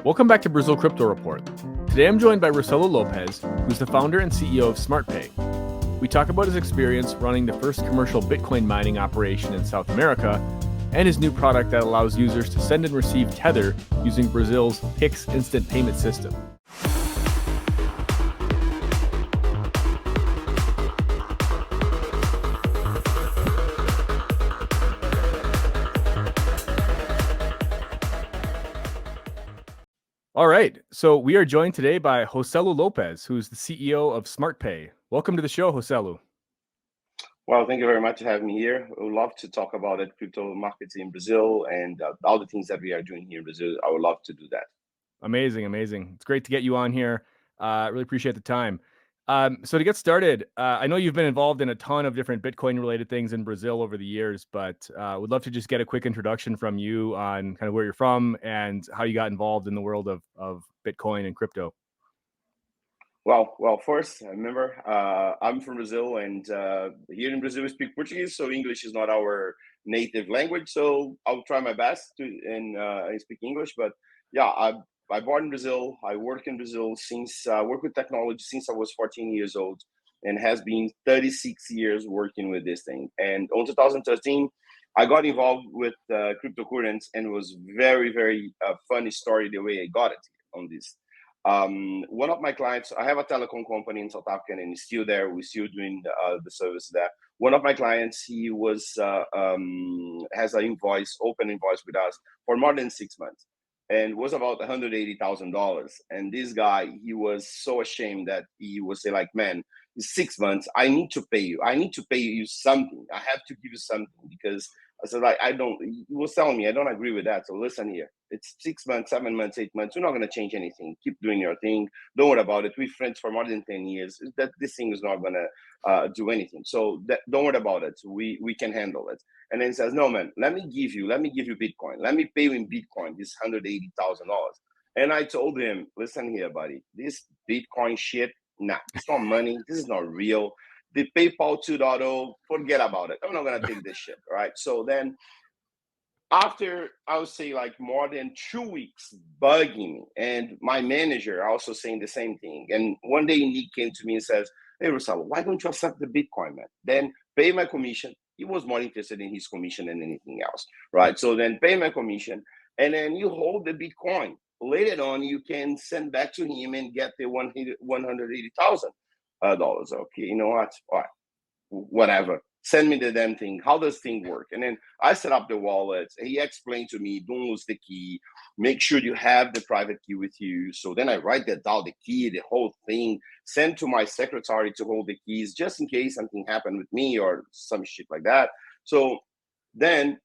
Welcome back to Brazil Crypto Report. Today I'm joined by Rocelo Lopes, who's the founder and CEO of SmartPay. We talk about his experience running the first commercial Bitcoin mining operation in South America and his new product that allows users to send and receive Tether using Brazil's Pix instant payment system. All right, so we are joined today by Rocelo Lopes, who's the CEO of SmartPay. Welcome to the show, Rocelo. Well, thank you very much for having me here. I would love to talk about it, crypto markets in Brazil and all the things that we are doing here in Brazil. I would love to do that. Amazing. It's great to get you on here. I really appreciate the time. So to get started, I know you've been involved in a ton of different Bitcoin-related things in Brazil over the years, but would love to just get a quick introduction from you on kind of where you're from and how you got involved in the world of Bitcoin and crypto. Well, first, remember, I'm from Brazil, and here in Brazil we speak Portuguese, so English is not our native language. So I'll try my best to speak English. But yeah, I born in Brazil. I work in Brazil since work with technology since I was 14 years old, and has been 36 years working with this thing. And on 2013, I got involved with cryptocurrency, and it was very, very funny story the way I got it on this. One of my clients, I have a telecom company in South Africa, and he's still there. We're still doing the service there. One of my clients, he has an open invoice with us for more than 6 months, and it was about $180,000. And this guy, he was so ashamed that he would say, like, man, it's 6 months. I need to pay you. I need to pay you something. I have to give you something, because I said, like, he was telling me, I don't agree with that. So listen here, it's 6 months, 7 months, 8 months. We're not going to change anything. Keep doing your thing. Don't worry about it. We're friends for more than 10 years. This thing is not going to do anything. So don't worry about it. We can handle it. And then he says, no, man, let me give you Bitcoin. Let me pay you in Bitcoin, this $180,000. And I told him, listen here, buddy, this Bitcoin shit, nah, it's not money. This is not real. The PayPal 2.0, forget about it. I'm not going to take this shit, right? So then after, I would say, like, more than 2 weeks bugging me, and my manager also saying the same thing. And one day Nick came to me and says, hey, Rocelo, why don't you accept the Bitcoin, man? Then pay my commission. He was more interested in his commission than anything else, right? So then pay my commission, and then you hold the Bitcoin. Later on, you can send back to him and get the $180,000. Okay, you know what? All right, whatever. Send me the damn thing. How does thing work? And then I set up the wallet. He explained to me, don't lose the key. Make sure you have the private key with you. So then I write that down, the key, the whole thing, send to my secretary to hold the keys, just in case something happened with me or some shit like that. So then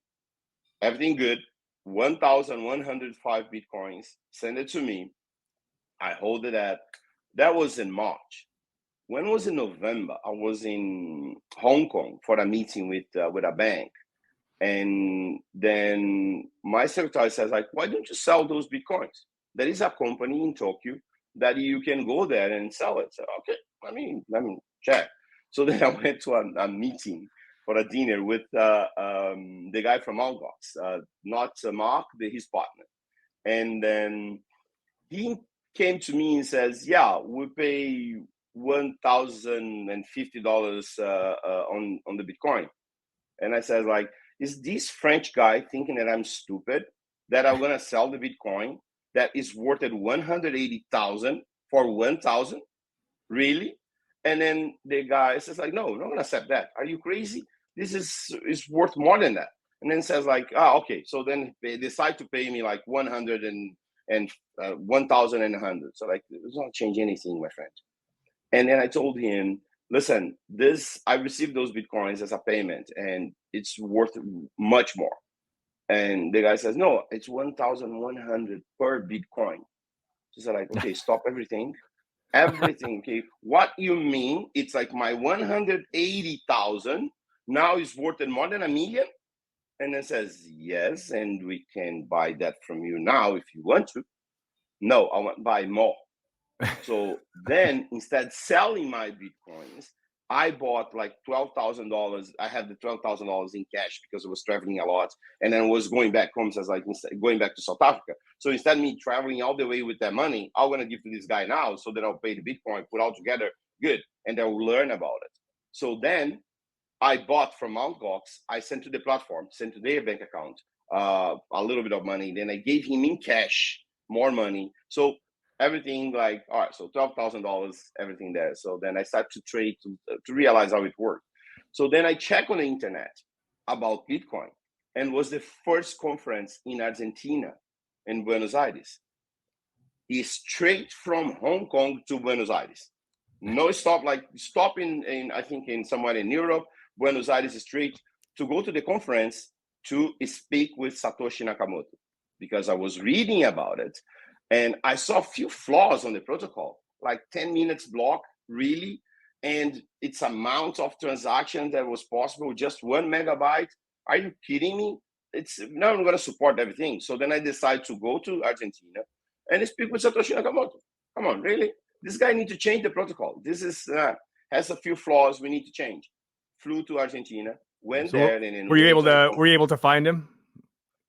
everything good. 1,105 Bitcoins. Send it to me. I hold it at. That was in March. When was in November? I was in Hong Kong for a meeting with a bank, and then my secretary says, like, why don't you sell those Bitcoins? There is a company in Tokyo that you can go there and sell it. So okay, let me check. So then I went to a meeting for a dinner with the guy from Algox, not Mark, his partner, and then he came to me and says, yeah, we pay $1,050 on the Bitcoin. And I said, like, is this French guy thinking that I'm stupid, that I'm gonna sell the Bitcoin that is worth at 180,000 for 1,000? Really? And then the guy says, like, no, I'm not gonna accept that. Are you crazy? This is worth more than that. And then says, like, okay. So then they decide to pay me like 100 and 1,100. So, like, it's not change anything, my friend. And then I told him, listen, I received those Bitcoins as a payment, and it's worth much more. And the guy says, no, it's 1,100 per Bitcoin. So I said, like, okay, stop everything. Okay, what you mean? It's like my 180,000 now is worth more than $1 million? And then says, yes, and we can buy that from you now if you want to. No, I want to buy more. So then, instead of selling my Bitcoins, I bought like $12,000. I had the $12,000 in cash because I was traveling a lot, and then was going back home. So I was like, going back to South Africa. So instead of me traveling all the way with that money, I'm gonna give to this guy now, so that I'll pay the Bitcoin, put all together, good, and they'll learn about it. So then I bought from Mt. Gox. I sent to the platform, sent to their bank account a little bit of money. Then I gave him in cash more money. So everything like, all right, so $12,000, everything there. So then I started to trade to realize how it worked. So then I check on the internet about Bitcoin, and was the first conference in Argentina, in Buenos Aires. Is straight from Hong Kong to Buenos Aires. No stop, like stop in I think in somewhere in Europe, Buenos Aires straight to go to the conference to speak with Satoshi Nakamoto, because I was reading about it and I saw a few flaws on the protocol, like 10 minutes block, really, and its amount of transactions that was possible, just 1 megabyte. Are you kidding me? It's now I'm going to support everything. So then I decided to go to Argentina and speak with Satoshi Nakamoto. Come on, really? This guy needs to change the protocol. This is has a few flaws we need to change. Flew to Argentina, went So there, and then were you able to find him?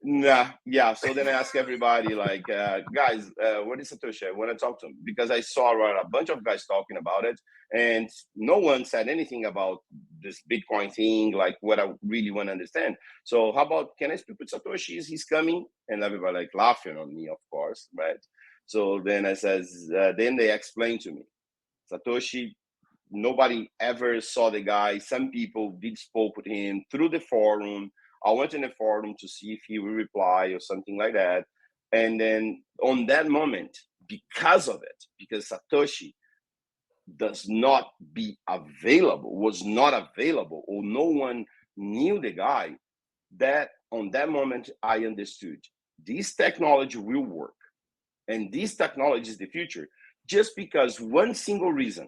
Nah, yeah. So then I ask everybody, like, guys, what is Satoshi? I want to talk to him, because I saw a bunch of guys talking about it, and no one said anything about this Bitcoin thing, like what I really want to understand. So how about, can I speak with Satoshi? He's coming, and everybody like laughing on me, of course, right? So then I says, then they explained to me, Satoshi, nobody ever saw the guy. Some people did spoke with him through the forum. I went in the forum to see if he would reply or something like that. And then on that moment, because of it, because Satoshi does not be available, was not available, or no one knew the guy, that on that moment, I understood this technology will work. And this technology is the future. Just because one single reason,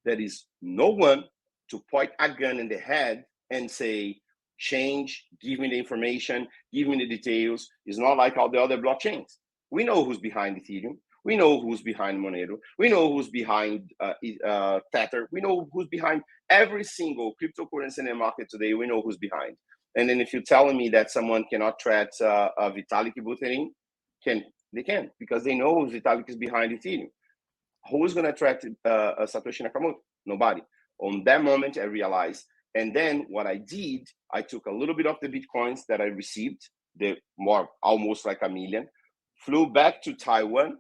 there is no one to point a gun in the head and say, change, give me the information, give me the details. It's not like all the other blockchains. We know who's behind Ethereum. We know who's behind Monero. We know who's behind Tether. We know who's behind every single cryptocurrency in the market today. We know who's behind. And then if you're telling me that someone cannot track Vitalik Buterin, they can, because they know Vitalik is behind Ethereum. Who's going to attract Satoshi Nakamoto? Nobody. On that moment, I realized. And then what I did, I took a little bit of the Bitcoins that I received, the more almost like 1 million, flew back to Taiwan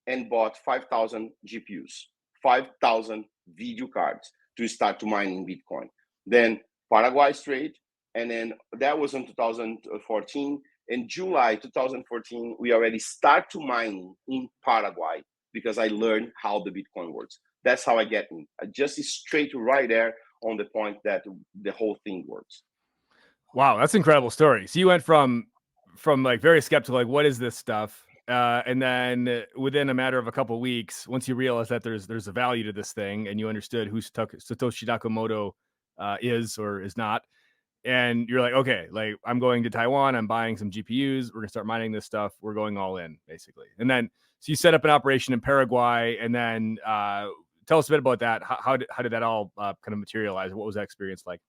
and bought 5,000 GPUs, 5,000 video cards to start to mining Bitcoin. Then Paraguay straight, and then that was in 2014. In July 2014, we already start to mining in Paraguay, because I learned how the Bitcoin works. That's how I get in. I just straight right there on the point that the whole thing works. Wow, that's an incredible story. So you went from like very skeptical, like what is this stuff, and then within a matter of a couple of weeks, once you realize that there's a value to this thing, and you understood who Satoshi Nakamoto is or is not, and you're like, okay, like I'm going to Taiwan, I'm buying some GPUs, we're gonna start mining this stuff, we're going all in, basically. And then so you set up an operation in Paraguay, and then tell us a bit about that. How did that all kind of materialize? What was that experience like?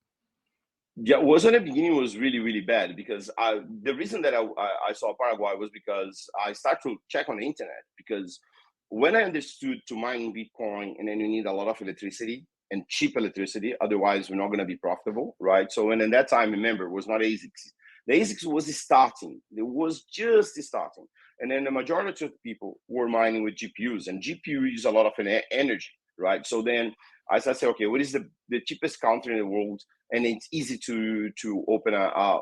Yeah, it was in the beginning was really, really bad, because the reason that I saw Paraguay was because I started to check on the internet, because when I understood to mine Bitcoin, and then you need a lot of electricity and cheap electricity, otherwise we're not going to be profitable, right? So when in that time, remember, it was not ASICs. The ASICs was starting. It was just starting. And then the majority of people were mining with GPUs, and GPU use a lot of energy, right? So then I started to say, okay, what is the cheapest country in the world? And it's easy to open a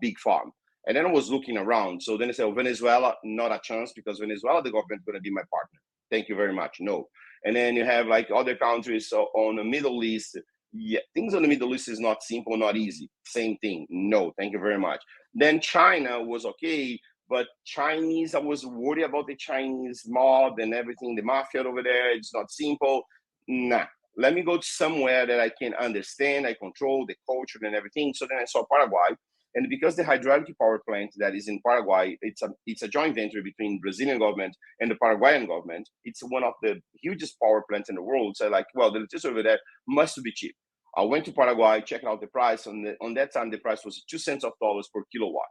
big farm. And then I was looking around. So then I said, oh, Venezuela, not a chance, because Venezuela, the government is going to be my partner. Thank you very much. No. And then you have like other countries on the Middle East. Yeah, things on the Middle East is not simple, not easy. Same thing. No, thank you very much. Then China was okay, but Chinese, I was worried about the Chinese mob and everything, the mafia over there. It's not simple. Nah. Let me go to somewhere that I can understand, I control the culture and everything. So then I saw Paraguay. And because the hydraulic power plant that is in Paraguay, it's a joint venture between Brazilian government and the Paraguayan government. It's one of the hugest power plants in the world. So like, well, the electricity over there must be cheap. I went to Paraguay, checked out the price. On that time, the price was 2 cents of dollars per kilowatt.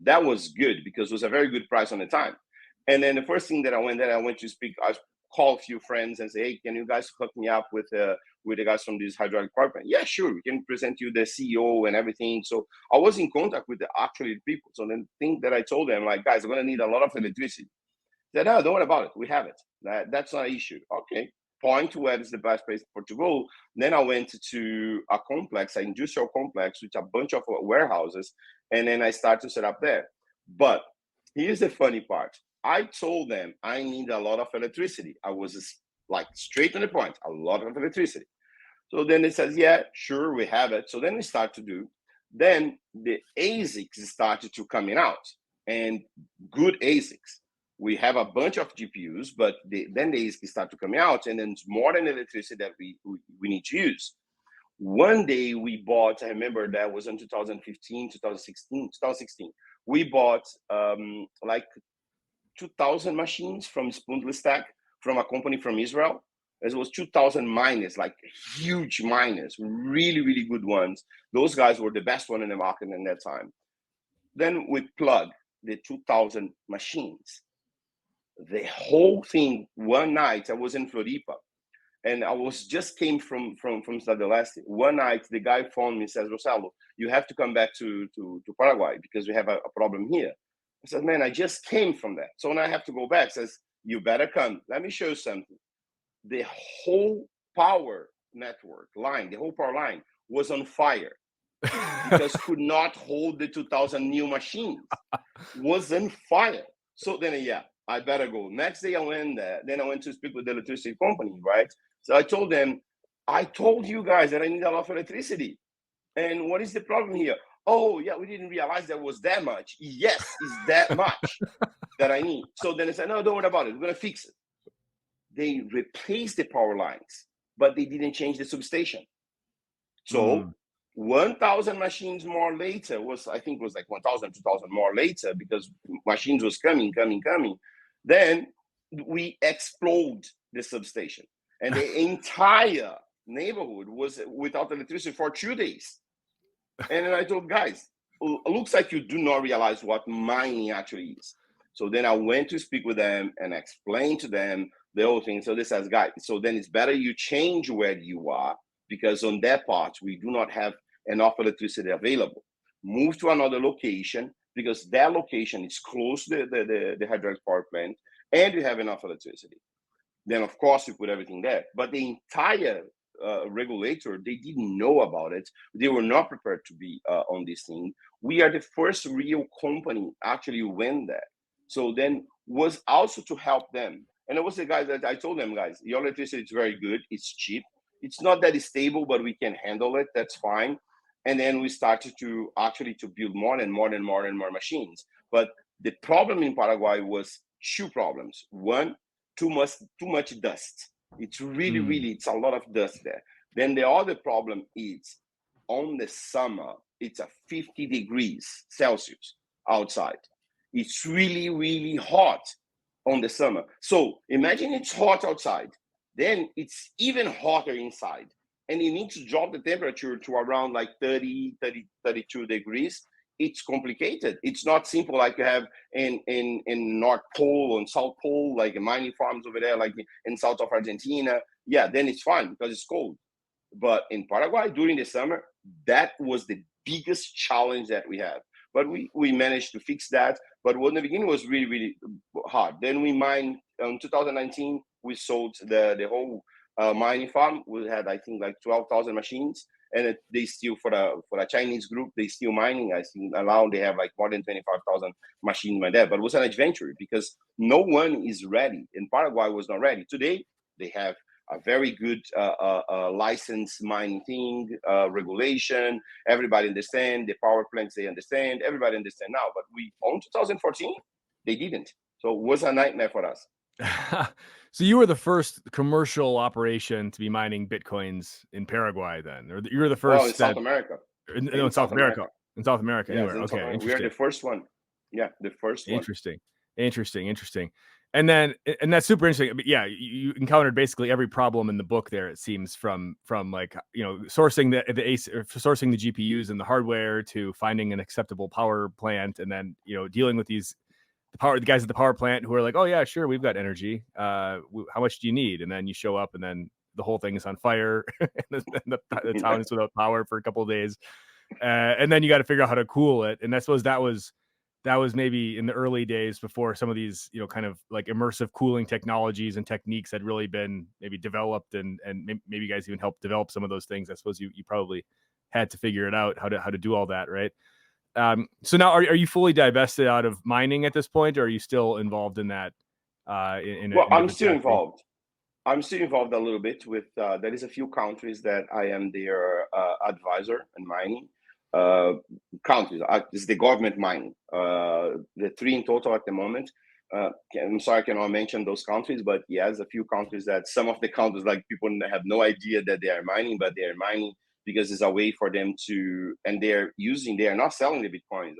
That was good because it was a very good price on the time. And then the first thing that I went to speak, I called a few friends and say, hey, can you guys hook me up with the guys from this hydraulic power plant? Yeah, sure. We can present you the CEO and everything. So I was in contact with the actual people. So then thing that I told them, like, guys, I'm going to need a lot of electricity. They said, no, don't worry about it. We have it. That's not an issue. Okay. Point to where is the best place for to go. Then I went to a complex, an industrial complex with a bunch of warehouses. And then I started to set up there. But here's the funny part. I told them I need a lot of electricity. I was like straight to the point, a lot of electricity. So then it says, yeah, sure, we have it. So then we start to do. Then the ASICs started to coming out, and good ASICs. We have a bunch of GPUs, but then the ASICs start to come out, and then it's more than electricity that we need to use. One day we bought, I remember that was in 2015, 2016. We bought like 2,000 machines from Spindle Stack from a company from Israel. It was 2,000 miners, like huge miners, really, really good ones. Those guys were the best one in the market in that time. Then we plug the 2,000 machines. The whole thing, one night, I was in Floripa, and I was just came from Stade del Este. One night, the guy phoned me and says, Rocelo, you have to come back to Paraguay because we have a problem here. I said, man, I just came from that. So now I have to go back. Says, you better come. Let me show you something. The whole power network line, the whole power line was on fire because could not hold the 2,000 new machines. Was on fire. So then, yeah, I better go. Next day I went there. Then I went to speak with the electricity company, right? So I told them, I told you guys that I need a lot of electricity. And what is the problem here? Oh, yeah, we didn't realize there was that much. Yes, it's that much that I need. So then I said, no, don't worry about it. We're going to fix it. They replaced the power lines, but they didn't change the substation. So 1,000 machines more later I think it was like 1,000, 2,000 more later because machines was coming. Then we explode the substation. And the entire neighborhood was without electricity for 2 days. And then I told guys, it looks like you do not realize what mining actually is. So then I went to speak with them and explain to them the whole thing. So they says, guys, so then it's better you change where you are because on that part, we do not have enough electricity available. Move to another location because that location is close to the hydraulic power plant and you have enough electricity. Then, of course, you put everything there. But the entire regulator, they didn't know about it. They were not prepared to be on this thing. We are the first real company actually went there. So then was also to help them. And it was the guys that I told them, guys, your electricity is very good. It's cheap. It's not that stable, but we can handle it. That's fine. And then we started to actually to build more and more machines. But the problem in Paraguay was two problems. One, too much dust. It's really, it's a lot of dust there. Then the other problem is on the summer, it's a 50 degrees Celsius outside. It's really, really hot on the summer. So imagine it's hot outside, then it's even hotter inside. And you need to drop the temperature to around like 32 degrees. It's complicated. It's not simple like you have in North Pole and South Pole, like mining farms over there, like in south of Argentina. Yeah, then it's fine because it's cold. But in Paraguay during the summer, that was the biggest challenge that we have. But we managed to fix that. But in the beginning was really, really hard. Then we mined in 2019, we sold the whole mining farm. We had, I think, like 12,000 machines. And they still, for a Chinese group, they still mining. I think around they have like more than 25,000 machines by there. But it was an adventure because no one is ready. And Paraguay was not ready. Today, they have a very good license mining thing, regulation. Everybody understand. The power plants, they understand. Everybody understand now. But on 2014, they didn't. So it was a nightmare for us. So you were the first commercial operation to be mining Bitcoins in Paraguay then, or you were the first in South America. In South America. In South America, Yes, anywhere. in South Okay, America. We are the interesting. first one. Yeah, the first one. Interesting. Interesting. Interesting. And then and that's super interesting. But yeah, you encountered basically every problem in the book there, it seems, from like, sourcing the AC, or sourcing the GPUs and the hardware to finding an acceptable power plant, and then, dealing with the guys at the power plant who are like, "Oh yeah, sure, we've got energy. How much do you need?" And then you show up and then the whole thing is on fire and the town is without power for a couple of days. And then you got to figure out how to cool it. And I suppose that was maybe in the early days before some of these, kind of like immersive cooling technologies and techniques had really been maybe developed, and maybe you guys even helped develop some of those things. I suppose you probably had to figure it out how to do all that, right? So now, are you fully divested out of mining at this point, or are you still involved in that Well, in a different capacity? I'm still involved a little bit with. There is a few countries that I am their advisor in mining. Uh, Countries. It's the government mining. The three in total at the moment. I'm sorry I cannot mention those countries, but yes, a few countries that some of the countries, like, people have no idea that they are mining, but they are mining because it's a way for them to, and they are not selling the bitcoins.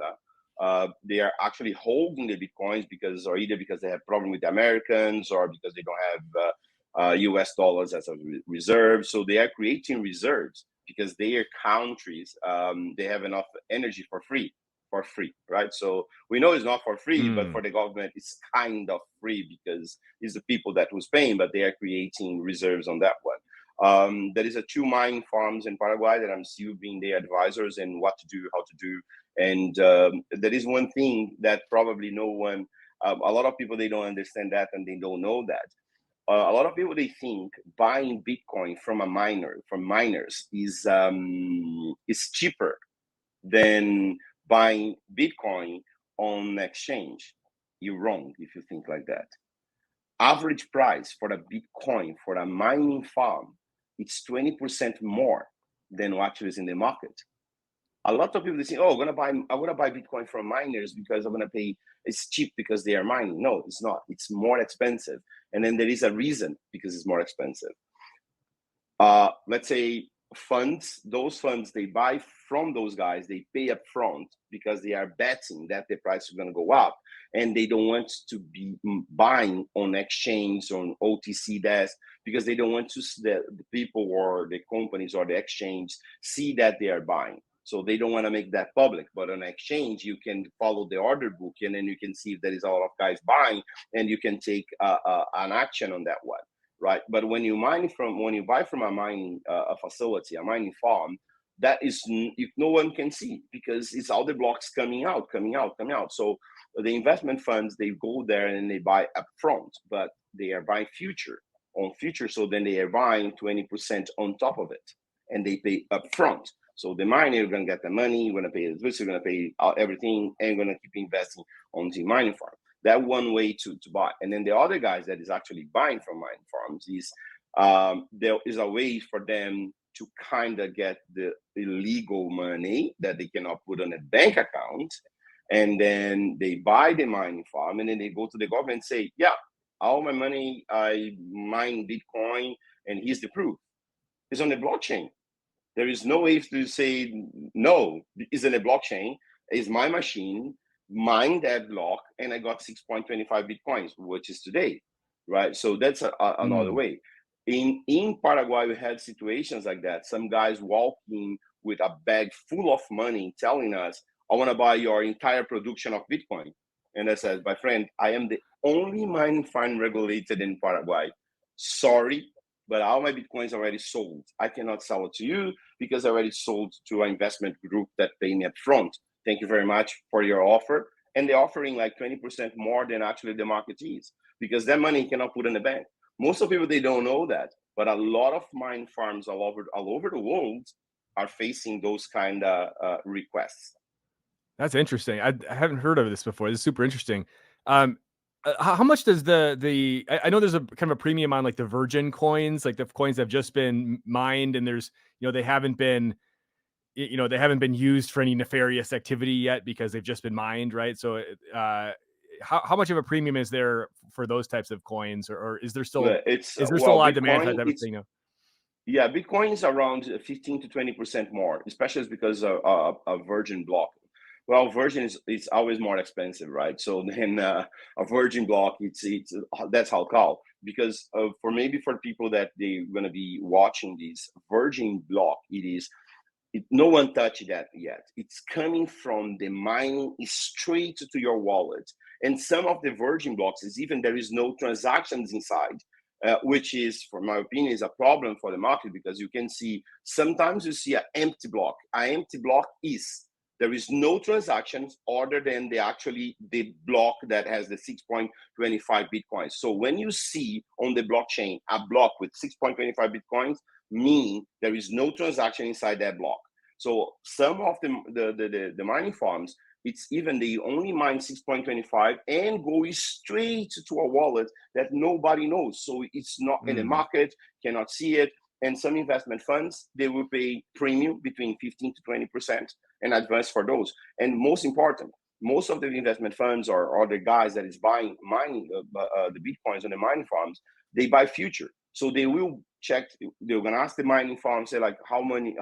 They are actually holding the bitcoins because, or either because they have problem with the Americans, or because they don't have US dollars as a reserve. So they are creating reserves because their countries, they have enough energy for free, right? So we know it's not for free, but Mm. for the government, it's kind of free because it's the people that was paying, but they are creating reserves on that one. There is a two mining farms in Paraguay that I'm still being their advisors and what to do, how to do. And there is one thing that probably no one, a lot of people, they don't understand that, and they don't know that. A lot of people, they think buying Bitcoin from miners is cheaper than buying Bitcoin on exchange. You're wrong if you think like that. Average price for a Bitcoin for a mining farm, it's 20% more than what is in the market. A lot of people, they say, "Oh, I'm gonna buy Bitcoin from miners because I'm gonna pay. It's cheap because they are mining." No, it's not. It's more expensive, and then there is a reason because it's more expensive. Let's say those funds, they buy from those guys, they pay up front because they are betting that the price is going to go up, and they don't want to be buying on exchange, on OTC desk, because they don't want to the people or the companies or the exchange see that they are buying. So they don't want to make that public. But on exchange, you can follow the order book, and then you can see if there is a lot of guys buying, and you can take an action on that one, right? But when you buy from a mining a facility, a mining farm, that is, if no one can see, because it's all the blocks coming out, coming out, coming out. So the investment funds, they go there and they buy upfront, but they are buying future on future. So then they are buying 20% on top of it, and they pay upfront. So the miner, you're going to get the money, you're going to pay the this, you're going to pay everything, and you're going to keep investing on the mining farm. That one way to buy. And then the other guys that is actually buying from mining farms is, there is a way for them to kind of get the illegal money that they cannot put on a bank account. And then they buy the mining farm, and then they go to the government and say, "Yeah, all my money, I mine Bitcoin, and here's the proof. It's on the blockchain." There is no way to say no. It's in a blockchain. It's my machine, mine that block, and I got 6.25 bitcoins, which is today, right? So that's another Mm. way. In Paraguay, we had situations like that. Some guys walking with a bag full of money, telling us, "I want to buy your entire production of Bitcoin." And I said, "My friend, I am the only mining farm regulated in Paraguay. Sorry, but all my Bitcoins already sold. I cannot sell it to you because I already sold to an investment group that pay me up front. Thank you very much for your offer." And they're offering like 20% more than actually the market is, because that money you cannot put in the bank. Most of the people, they don't know that, but a lot of mine farms all over the world are facing those kind of requests. That's interesting. I haven't heard of this before. This is super interesting. Um, how much does I know there's a kind of a premium on like the virgin coins, like the coins that have just been mined, and there's, they haven't been, they haven't been used for any nefarious activity yet because they've just been mined, right? So, how much of a premium is there for those types of coins, or is there still It's is there still a well, lot of demand for that Bitcoin. type of thing now? Yeah, Bitcoin is around 15 to 20% more, especially because of a virgin block. Well, virgin is always more expensive, right? So then a virgin block, it's that's how call because for maybe for people that they're gonna be watching this virgin block, no one touched that yet. It's coming from the mining straight to your wallet. And some of the virgin blocks is even there is no transactions inside, which is, for my opinion, is a problem for the market because you can see sometimes you see an empty block. An empty block is there is no transactions other than the block that has the 6.25 bitcoins. So when you see on the blockchain a block with 6.25 bitcoins, meaning there is no transaction inside that block. So some of the mining farms, it's even they only mine 6.25 and go straight to a wallet that nobody knows. So it's not in the Mm. market, cannot see it. And some investment funds, they will pay premium between 15 to 20% and advance for those. And most important, most of the investment funds or the guys that is mining the Bitcoins on the mining farms, they buy future. So they will check, they're gonna ask the mining farm, say like how many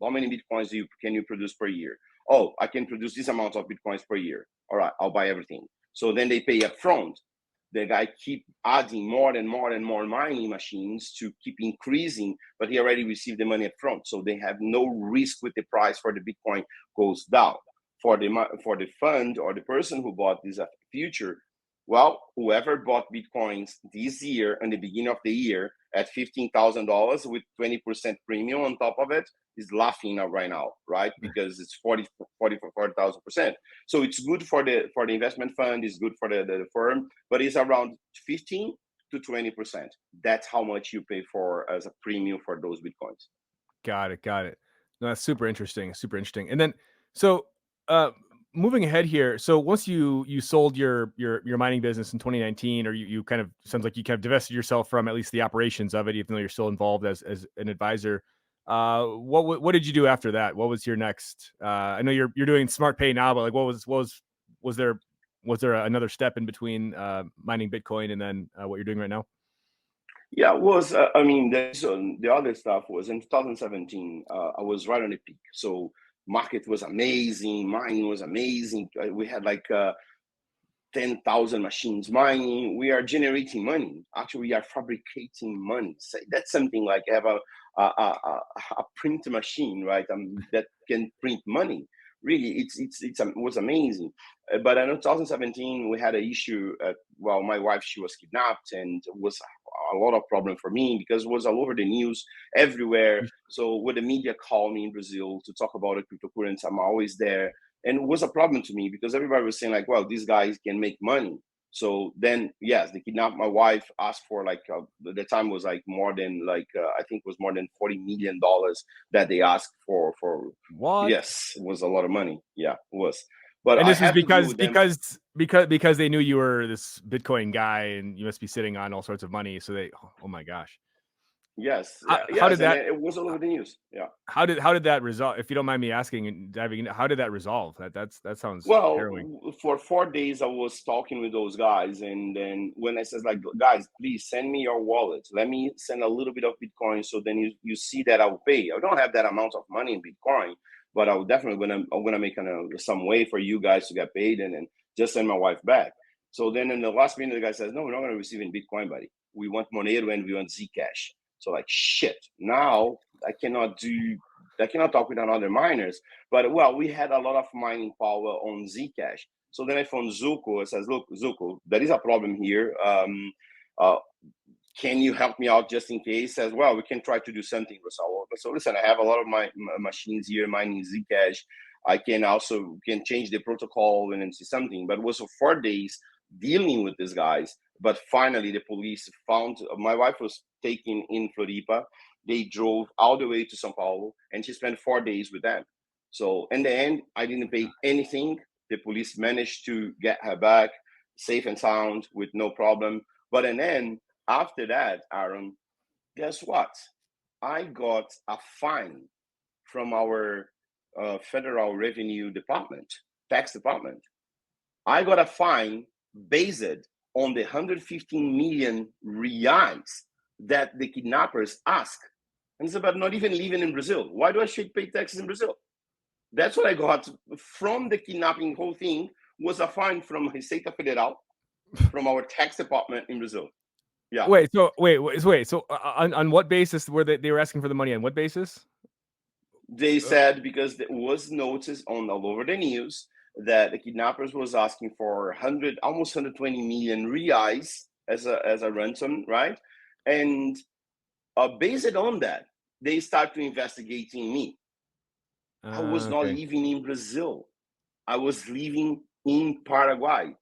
Bitcoins can you produce per year? Oh, I can produce this amount of Bitcoins per year. All right, I'll buy everything. So then they pay upfront. The guy keep adding more and more and more mining machines to keep increasing, but he already received the money up front. So they have no risk with the price for the Bitcoin goes down. For the fund or the person who bought this future, well, whoever bought Bitcoins this year and the beginning of the year at $15,000 with 20% premium on top of it is laughing right now, right? Because it's 40,000%. So it's good for the investment fund, it's good for the firm, but it's around 15 to 20%. That's how much you pay for as a premium for those Bitcoins. Got it, got it. No, that's super interesting, super interesting. And then, so, uh, moving ahead here, so once you sold your mining business in 2019, or you kind of sounds like you kind of divested yourself from at least the operations of it, even though you're still involved as an advisor. What did you do after that? What was your next? I know you're doing smart pay now, but like, was there another step in between mining Bitcoin and then what you're doing right now? Yeah, it was. I mean, the other stuff was in 2017. I was right on the peak, so market was amazing, mining was amazing. We had like 10,000 machines mining. We are generating money. Actually, we are fabricating money. So that's something like have a print machine, right? That can print money. Really, it was amazing. But in 2017, we had an issue. Well, my wife, she was kidnapped, and it was a lot of problem for me because it was all over the news everywhere. So when the media called me in Brazil to talk about the cryptocurrency, I'm always there, and it was a problem to me because everybody was saying like, well, these guys can make money. So then yes, they kidnapped my wife, asked for like the time was like more than like I think it was more than $40 million that they asked for. What? Yes, it was a lot of money. Yeah, it was. But And I this was had to deal with them. because they knew you were this Bitcoin guy and you must be sitting on all sorts of money. So they, oh my gosh, Yes, how yes, did and that it was all over the news. Yeah. how did that resolve? If you don't mind me asking and diving into, how did that resolve? That sounds harrowing. Well, for 4 days, I was talking with those guys, and then when I says like, guys, please send me your wallet. Let me send a little bit of Bitcoin, so then you see that I will pay. I don't have that amount of money in Bitcoin, but I will definitely I'm gonna make some way for you guys to get paid, and then just send my wife back. So then in the last minute, the guy says, no, we're not gonna receive in Bitcoin, buddy. We want Monero and we want Zcash. So like shit. Now I cannot talk with another miners. But well, we had a lot of mining power on Zcash. So then I phoned Zuko. I says, look, Zuko, there is a problem here. Uh, can you help me out just in case? As well, we can try to do something, Rocelo. So listen, I have a lot of my machines here mining Zcash. I can also can change the protocol and then see something. But it was for 4 days dealing with these guys. But finally, the police found my wife was taken in Floripa. They drove all the way to São Paulo, and she spent 4 days with them. So in the end, I didn't pay anything. The police managed to get her back safe and sound with no problem. But and then after that, Aaron, guess what? I got a fine from our federal revenue department, tax department. I got a fine based on the 115 million reais that the kidnappers asked. And it's about not even living in Brazil. Why do I should pay taxes in Brazil? That's what I got from the kidnapping whole thing was a fine from Receita Federal, from our tax department in Brazil. Yeah. So on what basis were they were asking for the money? On what basis? They said because there was notice on all over the news that the kidnappers was asking for 100, almost 120 million reais as a ransom, right? And based on that, they start to investigating me. I was not Okay. living in Brazil. I was living in Paraguay.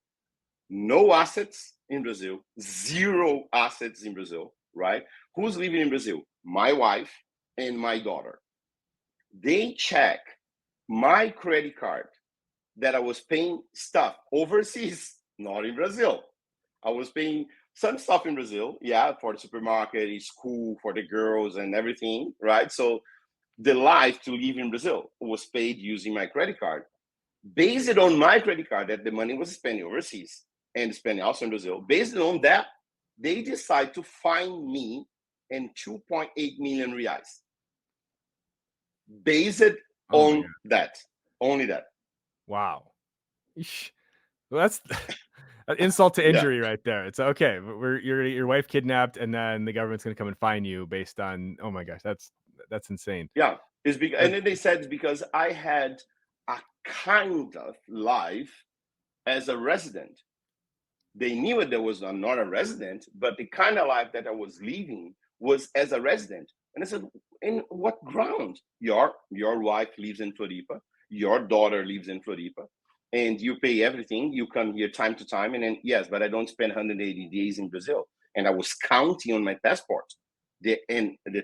No assets in Brazil, zero assets in Brazil, right? Who's living in Brazil? My wife and my daughter. They check my credit card that I was paying stuff overseas, not in Brazil. I was paying some stuff in Brazil, yeah, for the supermarket, school, for the girls and everything, right? So the life to live in Brazil was paid using my credit card. Based on my credit card, that the money was spent overseas and spent also in Brazil. Based on that, they decide to fine me in 2.8 million reais. Based Oh my on god. that, only that. Wow. Eesh. Well, that's an insult to Yeah, injury right there. It's okay. We're your wife kidnapped, and then the government's gonna come and fine you based on. Oh my gosh, that's insane. yeah. It's because, That, and then they said it's because I had a kind of life as a resident. They knew that there was not a resident, but the kind of life that I was living was as a resident. And I said, in what ground? Your wife lives in Floripa, your daughter lives in Floripa, and you pay everything. You come here time to time, and then yes, but I don't spend 180 days in Brazil. And I was counting on my passport. The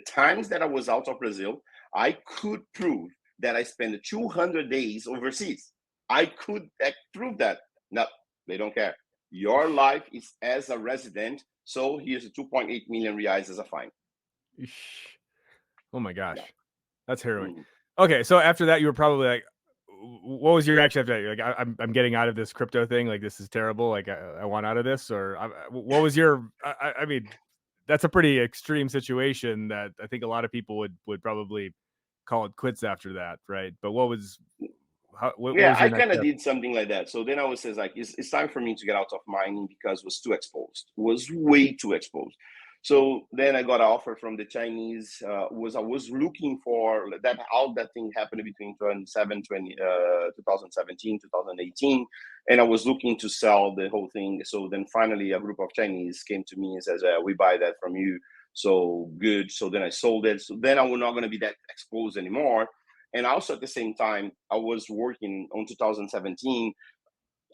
times that I was out of Brazil, I could prove that I spent 200 days overseas. I could prove that. No, they don't care. Your life is as a resident, so here's a 2.8 million reais as a fine. eesh. Oh my Yeah. gosh, that's harrowing. Mhm. Okay, so after that, you were probably like, what was your reaction after that? You're like, I'm getting out of this crypto thing. Like, this is terrible. Like, I want out of this. Or what was your? I mean, that's a pretty extreme situation that I think a lot of people would probably call it quits after that, right? But what Yeah, was I your next kind of step? did something like that. So then I was says like, it's time for me to get out of mining because it was too exposed. It was way too exposed. So then I got an offer from the Chinese. I was looking for that how that thing happened between 2017, 2018, and I was looking to sell the whole thing. So then finally a group of Chinese came to me and says, "We buy that from you." So good. So then I sold it. So then I was not going to be that exposed anymore. And also at the same time, I was working on 2017.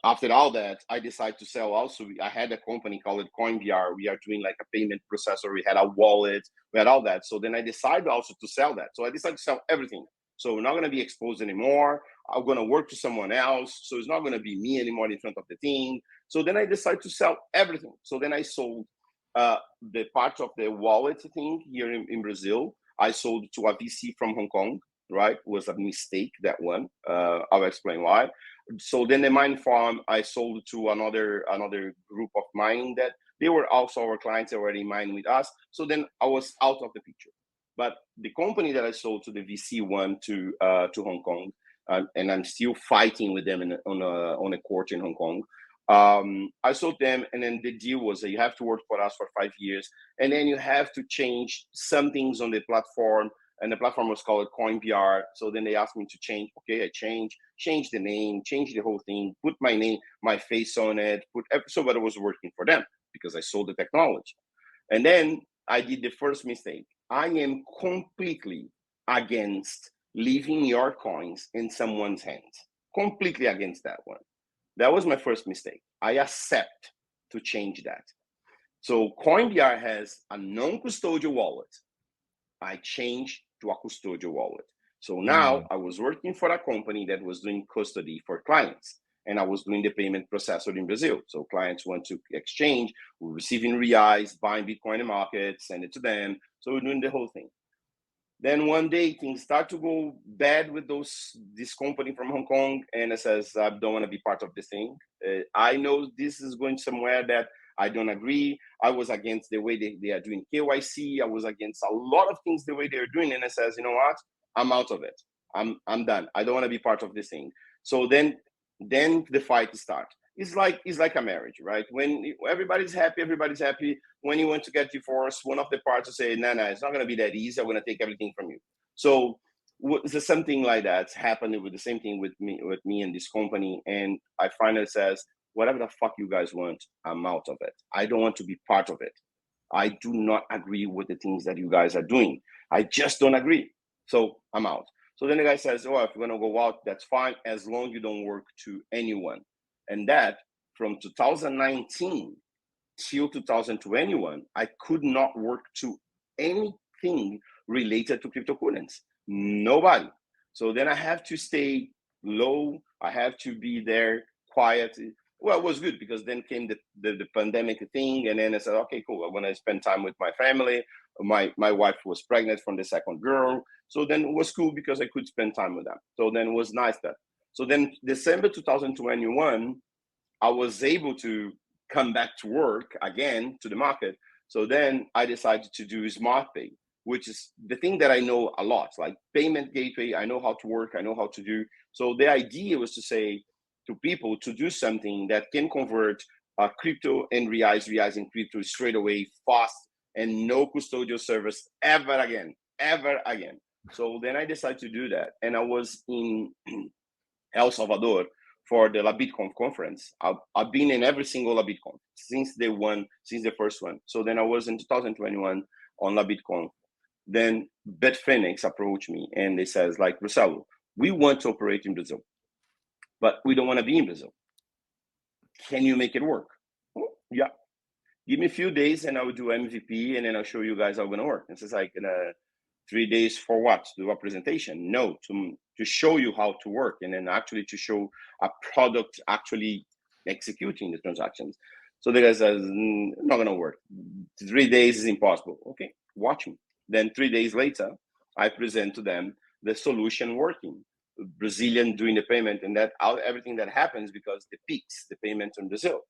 After all that, I decided to sell also. I had a company called CoinVR. We are doing like a payment processor. We had a wallet. We had all that. So then I decided also to sell that. So I decided to sell everything. So we're not going to be exposed anymore. I'm going to work to someone else. So it's not going to be me anymore in front of the thing. So then I decided to sell everything. So then I sold the part of the wallet thing here in Brazil. I sold to a VC from Hong Kong, right? It was a mistake, that one. I'll explain why. So then the mine farm I sold to another group of mining that they were also our clients already mining with us. So then I was out of the picture. But the company that I sold to the VC one to Hong Kong, and I'm still fighting with them on a court in Hong Kong. I sold them, and then the deal was that you have to work for us for 5 years, and then you have to change some things on the platform. And the platform was called CoinVR. So then they asked me to change. Okay, I change the name, change the whole thing, put my name, my face on it, so that it was working for them because I sold the technology. And then I did the first mistake. I am completely against leaving your coins in someone's hands. Completely against that one. That was my first mistake. I accept to change that. So CoinVR has a non-custodial wallet. I changed to a custodial wallet. So now Mm, I was working for a company that was doing custody for clients, and I was doing the payment processor in Brazil. So clients want to exchange, we're receiving reais, buying Bitcoin in market, send it to them. So we're doing the whole thing. Then one day things start to go bad with this company from Hong Kong, and it says I don't want to be part of this thing. I know this is going somewhere that I don't agree. I was against the way they are doing KYC. I was against a lot of things the way they're doing. And I says, you know what? I'm out of it. I'm done. I don't want to be part of this thing. So then the fight starts. It's like a marriage, right? When everybody's happy, everybody's happy. When you want to get divorced, one of the parts will say, no, it's not going to be that easy. I'm going to take everything from you. So something like that happened with the same thing with me and this company. And I finally says, whatever the fuck you guys want, I'm out of it. I don't want to be part of it. I do not agree with the things that you guys are doing. I just don't agree. So I'm out. So then the guy says, oh, if you're going to go out, that's fine, as long as you don't work to anyone. And that from 2019 till 2021, I could not work to anything related to cryptocurrency. Nobody. So then I have to stay low. I have to be there quiet. Well, it was good because then came the pandemic thing. And then I said, okay, cool. I want to spend time with my family. My wife was pregnant from the second girl. So then it was cool because I could spend time with them. So then it was nice that. So then December 2021, I was able to come back to work again to the market. So then I decided to do Smart Pay, which is the thing that I know a lot, like payment gateway. I know how to work. I know how to do. So the idea was to say to people to do something that can convert crypto and reais in crypto straight away, fast, and no custodial service ever again. So then I decided to do that. And I was in El Salvador for the LabitConf conference. I've been in every single LabitConf since the first one. So then I was in 2021 on LabitConf. Then Bitfinex approached me and they says, like, Rocelo, we want to operate in Brazil, but we don't want to be in Brazil. Can you make it work? Oh, yeah. Give me a few days and I will do MVP and then I'll show you guys how it's going to work. It's just like 3 days for what? To do a presentation? No, to show you how to work and then actually to show a product actually executing the transactions. So the guy says, not going to work. 3 days is impossible. Okay, watch me. Then 3 days later, I present to them the solution working. Brazilian doing the payment and that everything that happens because the peaks, the payment in Brazil.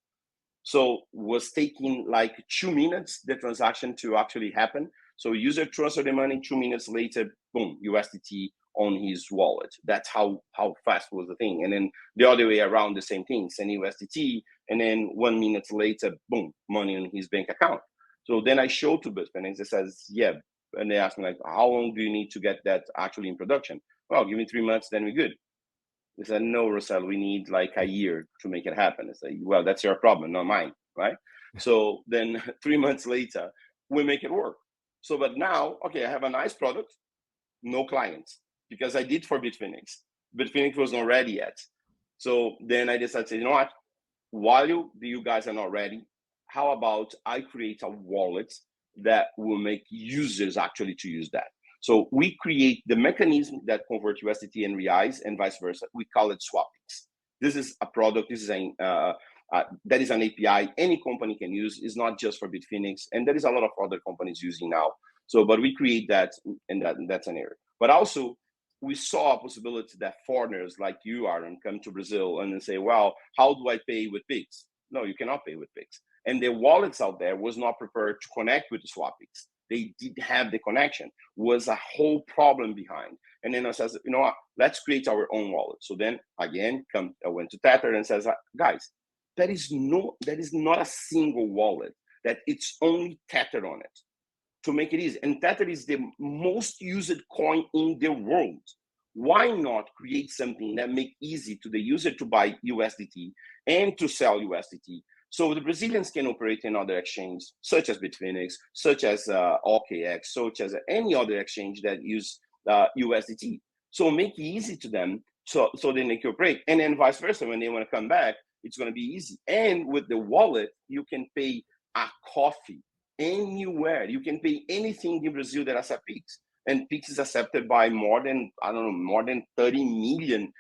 So was taking like 2 minutes, the transaction to actually happen. So user transfer the money, 2 minutes later, boom, USDT on his wallet. That's how fast was the thing. And then the other way around, the same thing, send USDT, and then 1 minute later, boom, money in his bank account. So then I showed to Bitfinex, it says, yeah. And they asked me like, how long do you need to get that actually in production? Well, give me 3 months, then we're good. They said, no, Rocelo, we need like a year to make it happen. I said, well, that's your problem, not mine, right? So then 3 months later, we make it work. So, but now, okay, I have a nice product, no clients, because I did for Bitfinex. Bitfinex was not ready yet. So then I decided to say, you know what, while you guys are not ready, how about I create a wallet that will make users actually to use that. So we create the mechanism that converts USDT and reais and vice versa. We call it Swapix. This is a product. This is that is an API any company can use. It's not just for Bitfinex, and there is a lot of other companies using now. So, but we create that, and that's an area. But also, we saw a possibility that foreigners like you, Aaron, come to Brazil and say, well, how do I pay with Pix? No, you cannot pay with Pix. And the wallets out there was not prepared to connect with the Swapix. They didn't have the connection, was a whole problem behind. And then I says, you know what, let's create our own wallet. So then again, I went to Tether and says, guys, there is not a single wallet that it's only Tether on it to make it easy. And Tether is the most used coin in the world. Why not create something that make easy to the user to buy USDT and to sell USDT? So the Brazilians can operate in other exchanges, such as Bitfinex, such as OKX, such as any other exchange that use USDT. So make it easy to them, so then they can operate. And then vice versa, when they want to come back, it's going to be easy. And with the wallet, you can pay a coffee anywhere. You can pay anything in Brazil that accepts Pix. And Pix is accepted by more than 30 million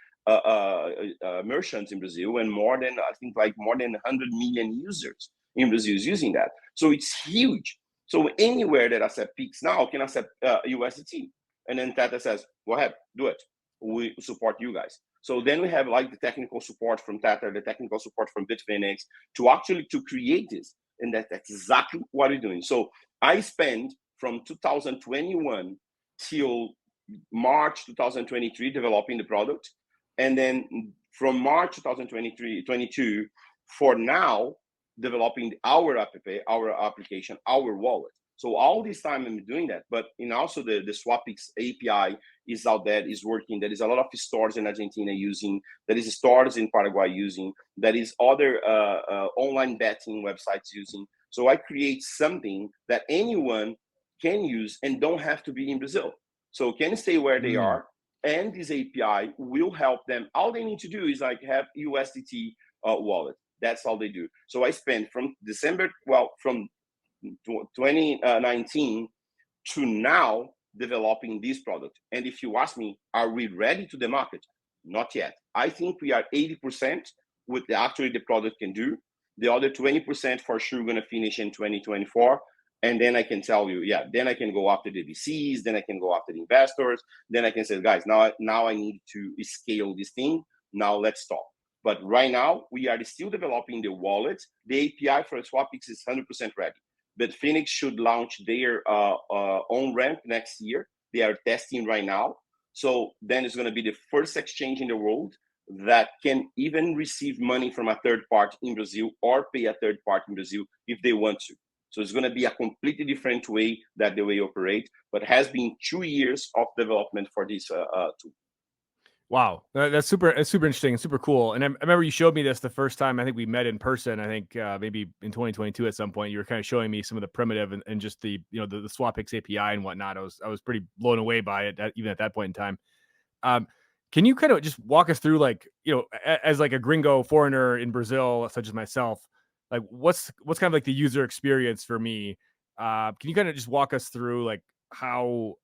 merchants in Brazil, and more than 100 million users in Brazil is using that. So it's huge. So anywhere that accept Pix now can accept USDT. And then Tata says, go ahead, do it. We support you guys. So then we have like the technical support from Tether, the technical support from Bitfinex to create this. And that's exactly what we're doing. So I spent from 2021 till March 2023 developing the product. And then from March 2023, 22 for now, developing our app, our application, our wallet. So all this time I'm doing that, but in also the SwapX API is out there, is working. There is a lot of stores in Argentina using, there is stores in Paraguay using, there is other online betting websites using. So I create something that anyone can use and don't have to be in Brazil. So can stay where they are, and this API will help them. All they need to do is like have USDT wallet. That's all they do. So I spent from from 2019 to now developing this product. And if you ask me, are we ready to the market? Not yet. I think we are 80% with actually the product can do. The other 20% for sure going to finish in 2024. And then I can tell you, yeah, then I can go after the VCs, then I can go after the investors, then I can say, guys, now I need to scale this thing. Now let's talk. But right now, we are still developing the wallet. The API for SwapX is 100% ready. But Phoenix should launch their own ramp next year. They are testing right now. So then it's going to be the first exchange in the world that can even receive money from a third party in Brazil or pay a third party in Brazil if they want to. So it's going to be a completely different way that the way operate, but has been 2 years of development for this tool. Wow, that's super interesting and super cool. And I remember you showed me this the first time I think we met in person. I think maybe in 2022 at some point. You were kind of showing me some of the primitive and just the the SwapX API and whatnot. I was pretty blown away by it even at that point in time. Can you kind of just walk us through, like, as like a gringo foreigner in Brazil, such as myself, like what's kind of like the user experience for me? Can you kind of just walk us through like how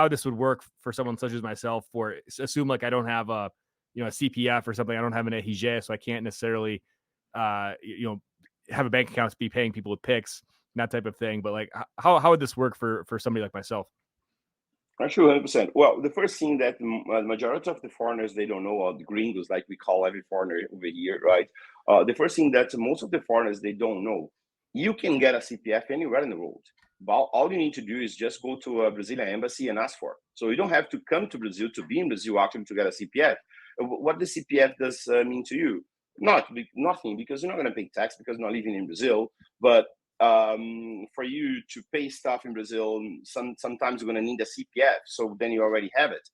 this would work for someone such as myself? For assume like I don't have a a CPF or something, I don't have an ERG, so I can't necessarily have a bank account to be paying people with Pix, that type of thing. But like how would this work for somebody like myself? Sure, 100%. Well, the first thing that the majority of the foreigners, they don't know, or the gringos, like we call every foreigner over here, right? The first thing that most of the foreigners, they don't know, you can get a CPF anywhere in the world. But all you need to do is just go to a Brazilian embassy and ask for. So you don't have to come to Brazil to be in Brazil actually to get a CPF. What the CPF does mean to you? Nothing, because you're not going to pay tax because you're not living in Brazil. But for you to pay stuff in Brazil, sometimes you're going to need a CPF. So then you already have it.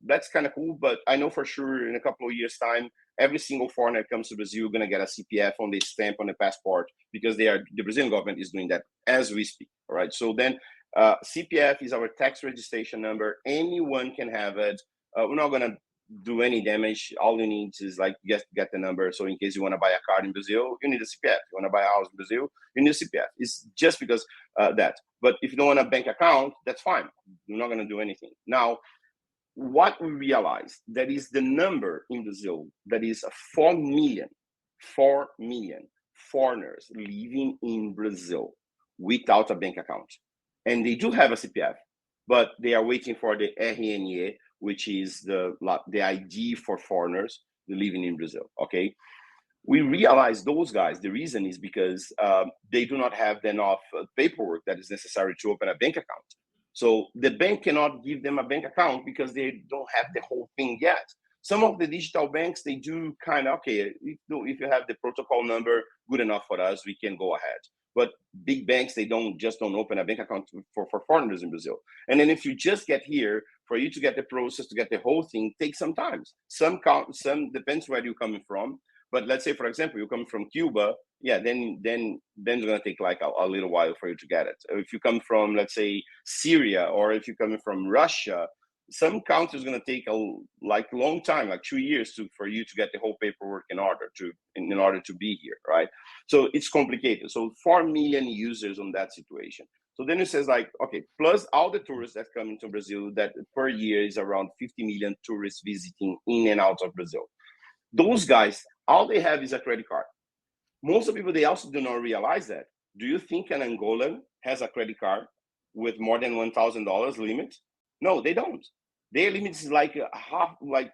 That's kind of cool. But I know for sure in a couple of years' time, every single foreigner that comes to Brazil going to get a CPF on the stamp on the passport, because the Brazilian government is doing that as we speak. All right. So then CPF is our tax registration number. Anyone can have it. We're not going to do any damage. All you need is like get the number. So in case you want to buy a car in Brazil, you need a CPF. You want to buy a house in Brazil, you need a CPF. It's just because that. But if you don't want a bank account, that's fine. You're not going to do anything. Now, what we realized, that is the number in Brazil, that is 4 million foreigners living in Brazil without a bank account. And they do have a CPF, but they are waiting for the RNE, which is the ID for foreigners living in Brazil, okay? We realized those guys, the reason is because they do not have enough paperwork that is necessary to open a bank account. So the bank cannot give them a bank account because they don't have the whole thing yet. Some of the digital banks, they do kind of, okay, if you have the protocol number, good enough for us, we can go ahead. But big banks, they don't open a bank account for foreigners in Brazil. And then if you just get here, for you to get the process, to get the whole thing, takes some time. Some depends where you're coming from. But let's say, for example, you come from Cuba, yeah, then it's gonna take like a little while for you to get it. If you come from, let's say, Syria, or if you're coming from Russia, some countries gonna take a long time, like 2 years for you to get the whole paperwork in order to be here, right? So it's complicated. So 4 million users on that situation. So then it says like, okay, plus all the tourists that come into Brazil, that per year is around 50 million tourists visiting in and out of Brazil. Those guys, all they have is a credit card. Most of the people, they also do not realize that. Do you think an Angolan has a credit card with more than $1,000 limit? No, they don't. Their limit is like $100,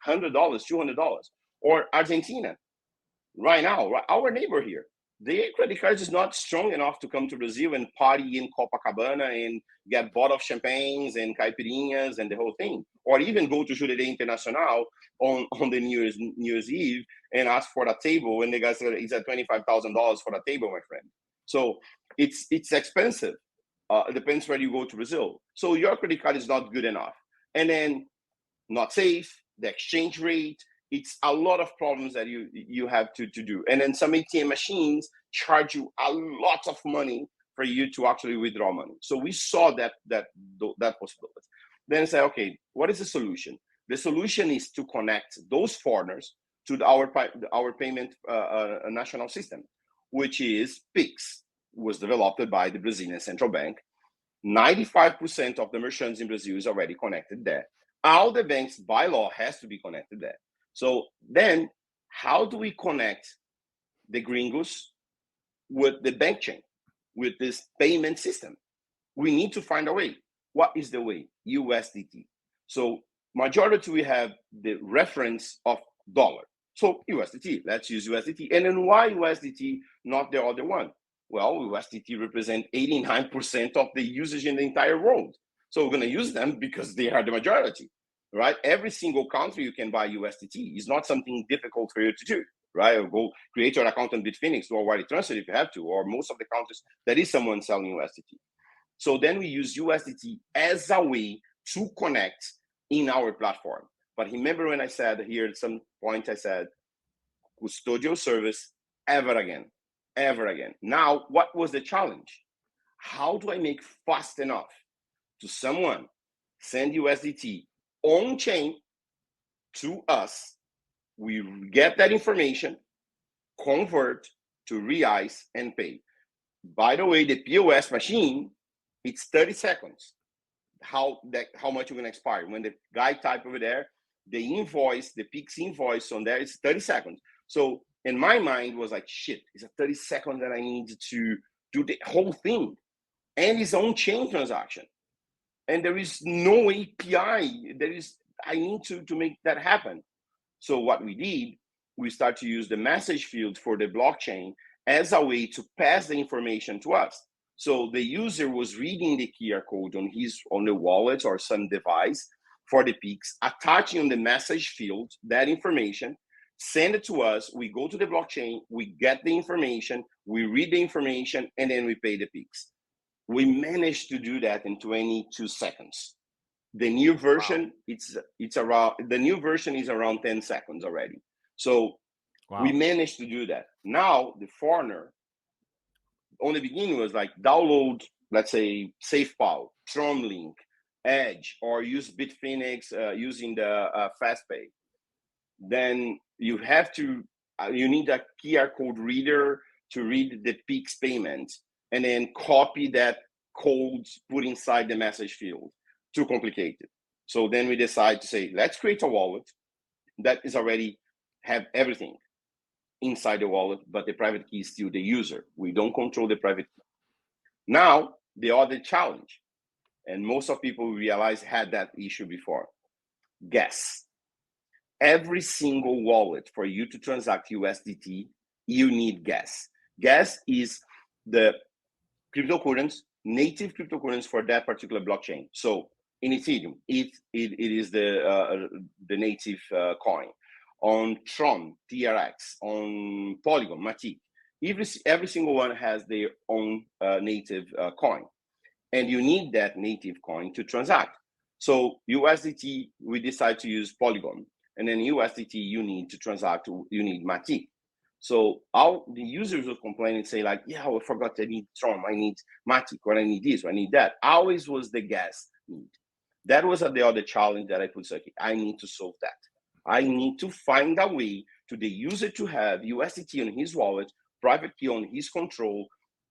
$200. Or Argentina, right now, our neighbor here. their credit card is not strong enough to come to Brazil and party in Copacabana and get bottle of champagnes and caipirinhas and the whole thing, or even go to Jurerê Internacional on the New Year's Eve and ask for a table, and the guy said it's at $25,000 for a table, my friend. So it's expensive. It depends where you go to Brazil. So your credit card is not good enough, and then not safe. The exchange rate. It's a lot of problems that you have to do. And then some ATM machines charge you a lot of money for you to actually withdraw money. So we saw that possibility. Then I say, okay, what is the solution? The solution is to connect those foreigners to our payment national system, which is PIX, was developed by the Brazilian Central Bank. 95% of the merchants in Brazil is already connected there. All the banks by law has to be connected there. So then how do we connect the gringos with the bank chain, with this payment system? We need to find a way. What is the way? USDT. So majority we have the reference of dollar. So USDT, let's use USDT. And then why USDT, not the other one? Well, USDT represent 89% of the usage in the entire world. So we're going to use them because they are the majority. Right? Every single country you can buy USDT. It's not something difficult for you to do, right? Or go create your account on Bitfinex or wire transfer if you have to, or most of the countries, there is someone selling USDT. So then we use USDT as a way to connect in our platform. But remember when I said here at some point, I said, custodial service ever again. Now, what was the challenge? How do I make fast enough to someone send USDT on chain to us? We get that information, convert to reais and pay. By the way, the POS machine, it's 30 seconds. How much you're gonna expire? When the guy type over there, the invoice, the PIX invoice on there is 30 seconds. So in my mind was like, shit, it's a 30 seconds that I need to do the whole thing. And it's on-chain transaction. And there is no API. I need to make that happen. So what we did, we start to use the message field for the blockchain as a way to pass the information to us. So the user was reading the QR code on the wallet or some device for the PIX, attaching on the message field that information, send it to us. We go to the blockchain, we get the information, we read the information, and then we pay the PIX. We managed to do that in 22 seconds. The new version, wow. The new version is around 10 seconds already. So wow. We managed to do that. Now the foreigner, on the beginning was like download, let's say SafePal, TronLink, Edge, or use Bitfinex using the FastPay. Then you need a QR code reader to read the PIX payment, and then copy that code, put inside the message field. Too complicated. So then we decide to say, let's create a wallet that is already have everything inside the wallet, but the private key is still the user. We don't control the private key. Now, the other challenge, and most of people realize had that issue before, gas. Every single wallet for you to transact USDT, you need gas. Gas is the cryptocurrency, native cryptocurrency for that particular blockchain. So in Ethereum, it is the native coin. On Tron, TRX, on Polygon, Matic, every single one has their own native coin, and you need that native coin to transact. So USDT, we decide to use Polygon, and then USDT, you need to transact, you need Matic. So all the users will complain and say like, yeah, I forgot I need Tron, I need Matic, or I need this, or I need that. Always was the gas need. That was the other challenge that I put, okay, I need to solve that. I need to find a way to the user to have USDT on his wallet, private key on his control,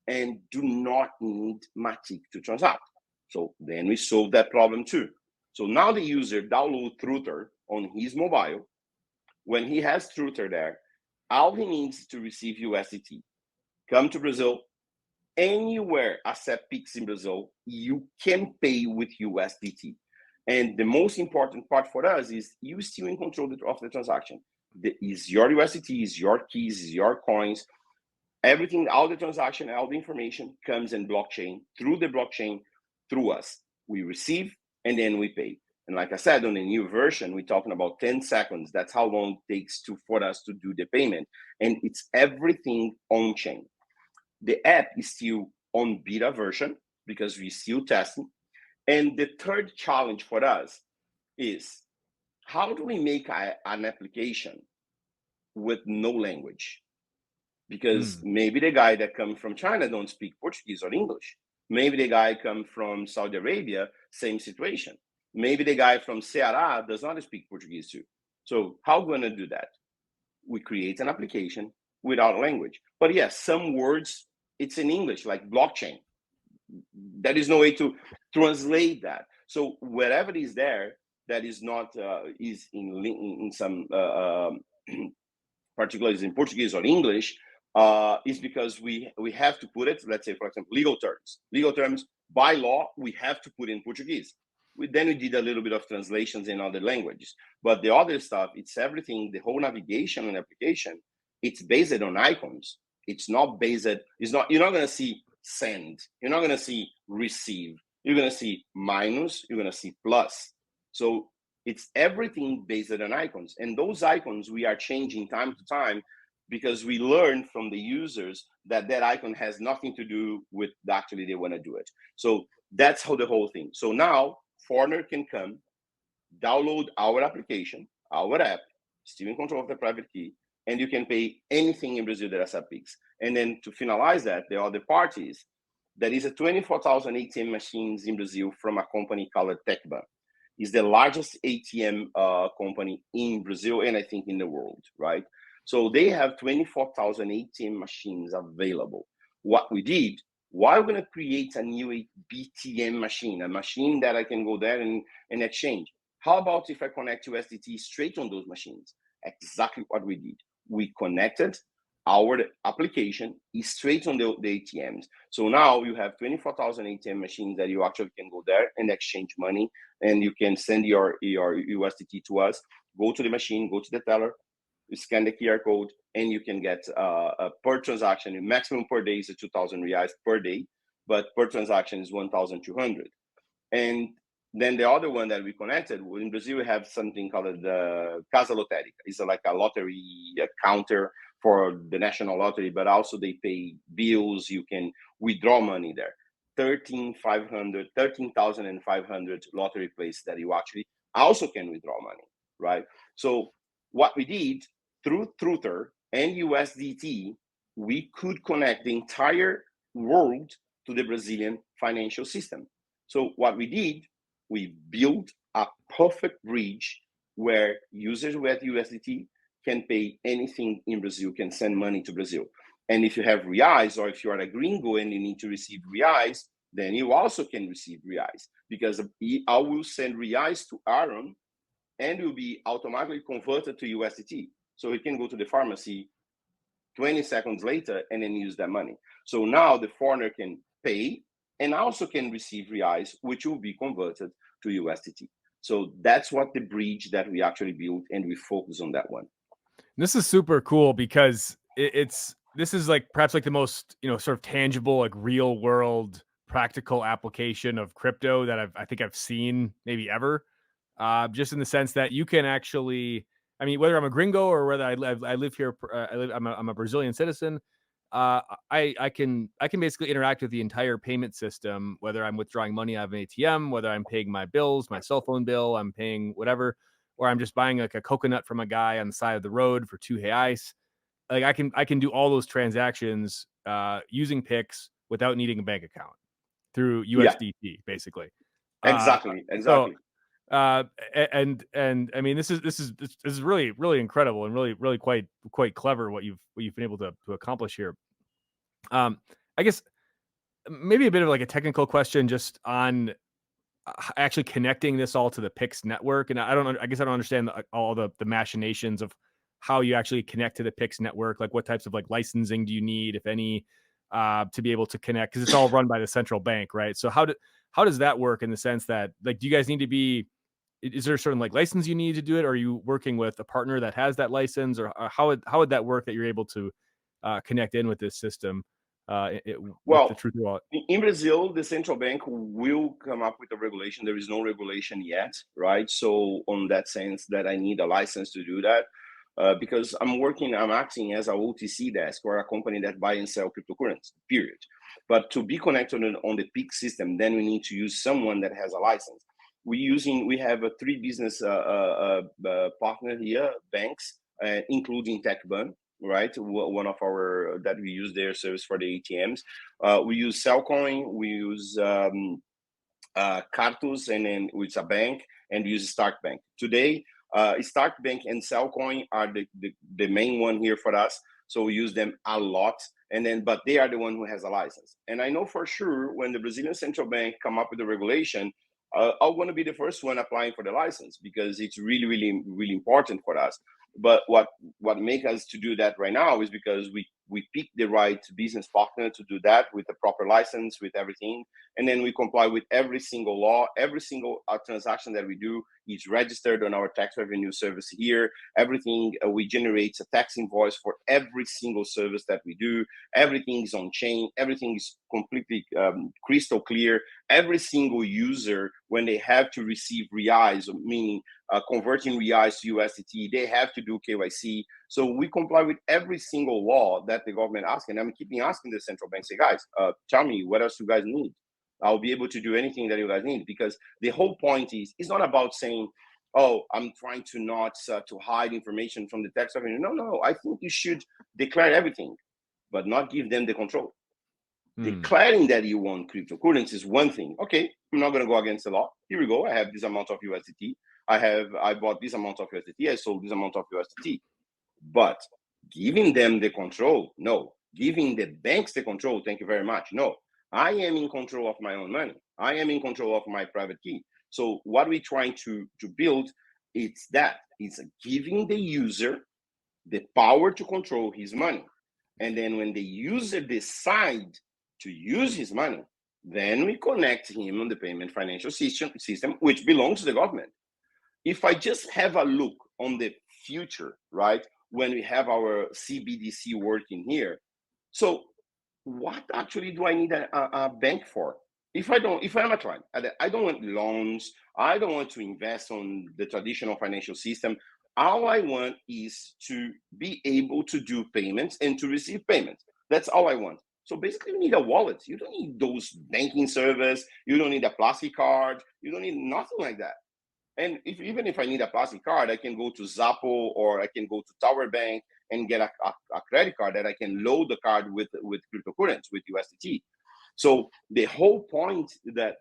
and do not need Matic to transact. So then we solve that problem too. So now the user download Truther on his mobile. When he has Truther there, all he needs to receive USDT. Come to Brazil, anywhere except PIX in Brazil, you can pay with USDT. And the most important part for us is you still in control of the transaction. Is your USDT, is your keys, is your coins. everything, all the transaction, all the information comes in blockchain, through the blockchain, through us. We receive and then we pay. And like I said, on the new version, we're talking about 10 seconds. That's how long it takes for us to do the payment. And it's everything on chain. The app is still on beta version because we're still testing. And the third challenge for us is, how do we make an application with no language? Because maybe the guy that comes from China don't speak Portuguese or English. Maybe the guy come from Saudi Arabia, same situation. Maybe the guy from Ceará does not speak Portuguese too. So how are we going to do that? We create an application without language. But yes, some words, it's in English, like blockchain. There is no way to translate that. So wherever it is there, that is not is in some particularly in Portuguese or English, is because we have to put it. Let's say, for example, legal terms. Legal terms by law we have to put in Portuguese. Then we did a little bit of translations in other languages, but the other stuff, it's everything. The whole navigation and application, it's based on icons. It's not based. It's not. You're not going to see send. You're not going to see receive. You're going to see minus. You're going to see plus. So it's everything based on icons, and those icons we are changing time to time because we learn from the users that that icon has nothing to do with actually they want to do it. So that's how the whole thing. So now foreigner can come, download our application, our app, still in control of the private key, and you can pay anything in Brazil that accepts. And then to finalize that, the other parties, there is a 24,000 ATM machines in Brazil from a company called TechBank. It's the largest ATM company in Brazil and I think in the world, right? So they have 24,000 ATM machines available. What we did, why we're going to create a new BTM machine, a machine that I can go there and exchange. How about if I connect USDT straight on those machines? Exactly what we did. We connected our application straight on the ATMs. So now you have 24,000 ATM machines that you actually can go there and exchange money, and you can send your USDT to us, go to the machine, go to the teller, scan the QR code, and you can get per transaction, maximum per day is 2,000 reais per day, but per transaction is 1,200. And then the other one that we connected, in Brazil, we have something called the Casa Lotérica. It's like a lottery counter for the national lottery, but also they pay bills. You can withdraw money there. 13,500 lottery places that you actually also can withdraw money, right? So what we did through Truther and USDT, we could connect the entire world to the Brazilian financial system. So what we did, we built a perfect bridge where users with USDT can pay anything in Brazil, can send money to Brazil. And if you have reais, or if you are a gringo and you need to receive reais, then you also can receive reais, because I will send reais to Aaron and will be automatically converted to USDT. So he can go to the pharmacy 20 seconds later and then use that money. So now the foreigner can pay and also can receive reais, which will be converted to USDT. So that's what the bridge that we actually built, and we focus on that one. This is super cool because this is like perhaps like the most, sort of tangible, like real world practical application of crypto that I think I've seen maybe ever. Just in the sense that you can actually, I mean, whether I'm a gringo or whether I live here, I'm a Brazilian citizen. I can basically interact with the entire payment system, whether I'm withdrawing money out of an ATM, whether I'm paying my bills, my cell phone bill, I'm paying whatever, or I'm just buying like a coconut from a guy on the side of the road for 2 reais. Like I can do all those transactions using Pix without needing a bank account through USDT, basically. Exactly. So and I mean this is really incredible and really quite clever what you've been able to accomplish here. I guess maybe a bit of like a technical question just on actually connecting this all to the Pix network. And I guess I don't understand all the machinations of how you actually connect to the Pix network. Like what types of like licensing do you need, if any, to be able to connect? Because it's all run by the central bank, right? So how does that work in the sense that, like, do you guys need to be, is there a certain like license you need to do it? Or are you working with a partner that has that license, or how would that work that you're able to connect in with this system with the Well, Truth Wallet? in Brazil, the central bank will come up with a regulation. There is no regulation yet, right? So, on that sense, that I need a license to do that, because I'm acting as a OTC desk for a company that buy and sell cryptocurrency. Period. But to be connected on the peak system, then we need to use someone that has a license. We have a 3 business partner here, banks, including TechBan, right? One of our that we use their service for the ATMs. We use Cellcoin, we use Cartus, and then it's a bank, and we use Start Bank. Today, Start Bank and Cellcoin are the main one here for us. So we use them a lot. But they are the one who has a license. And I know for sure when the Brazilian Central Bank come up with the regulation, I want to be the first one applying for the license, because it's really, really, really important for us. But what makes us to do that right now is because we pick the right business partner to do that with the proper license, with everything, and then we comply with every single law. Every single transaction that we do is registered on our tax revenue service here. Everything we generate a tax invoice for every single service that we do. Everything is on chain. Everything is completely crystal clear. Every single user, when they have to receive reais, meaning converting reais to USDT, they have to do KYC. So we comply with every single law that the government asks. And I'm keeping asking the central bank, say, guys, tell me what else you guys need. I'll be able to do anything that you guys need, because the whole point is, it's not about saying, oh, I'm trying to not to hide information from the tax revenue. No, I think you should declare everything, but not give them the control. Declaring that you want cryptocurrency is one thing. Okay, I'm not going to go against the law. Here we go. I have this amount of USDT. I bought this amount of USDT. I sold this amount of USDT. But giving them the control, no. Giving the banks the control, thank you very much, no. I am in control of my own money. I am in control of my private key. So what we're trying to build, it's giving the user the power to control his money. And then when the user decide to use his money, then we connect him on the payment financial system, which belongs to the government. If I just have a look on the future, right, when we have our CBDC working here, so what actually do I need a bank for? If I'm a client, I don't want loans, I don't want to invest on the traditional financial system. All I want is to be able to do payments and to receive payments. That's all I want. So basically, you need a wallet. You don't need those banking service. You don't need a plastic card. You don't need nothing like that. And even if I need a plastic card, I can go to Zappo or I can go to Tower Bank and get a credit card that I can load the card with cryptocurrency, with USDT. So the whole point that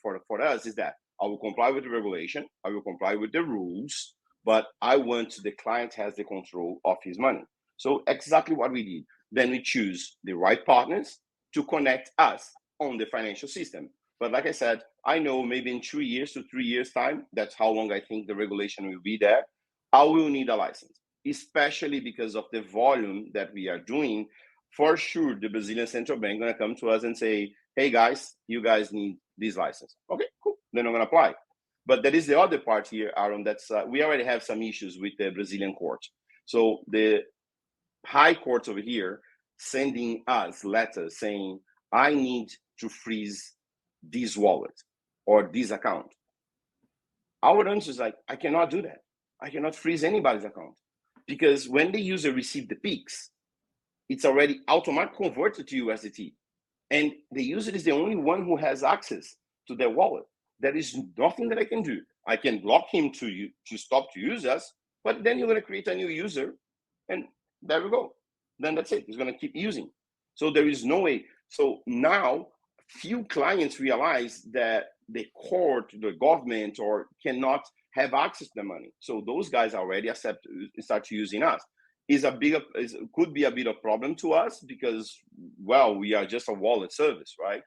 for us is that I will comply with the regulation, I will comply with the rules, but I want the client has the control of his money. So exactly what we did. Then we choose the right partners to connect us on the financial system. But like I said, I know maybe in 2 years to 3 years time, that's how long I think the regulation will be there, I will need a license, especially because of the volume that we are doing. For sure, the Brazilian Central Bank gonna come to us and say, hey guys, you guys need this license. Okay, cool, then I'm gonna apply. But there is the other part here, Aaron, that's we already have some issues with the Brazilian court. So the high courts over here sending us letters saying, I need to freeze this wallet or this account. Our answer is like, I cannot do that. I cannot freeze anybody's account, because when the user receives the peaks, it's already automatically converted to USDT. And the user is the only one who has access to their wallet. There is nothing that I can do. I can block him to stop to use us, but then you're going to create a new user, and there we go. Then that's it. He's going to keep using. So there is no way. So now, few clients realize that the court, the government, or cannot have access to the money. So those guys already start using us. Could be a bit of problem to us because, well, we are just a wallet service, right?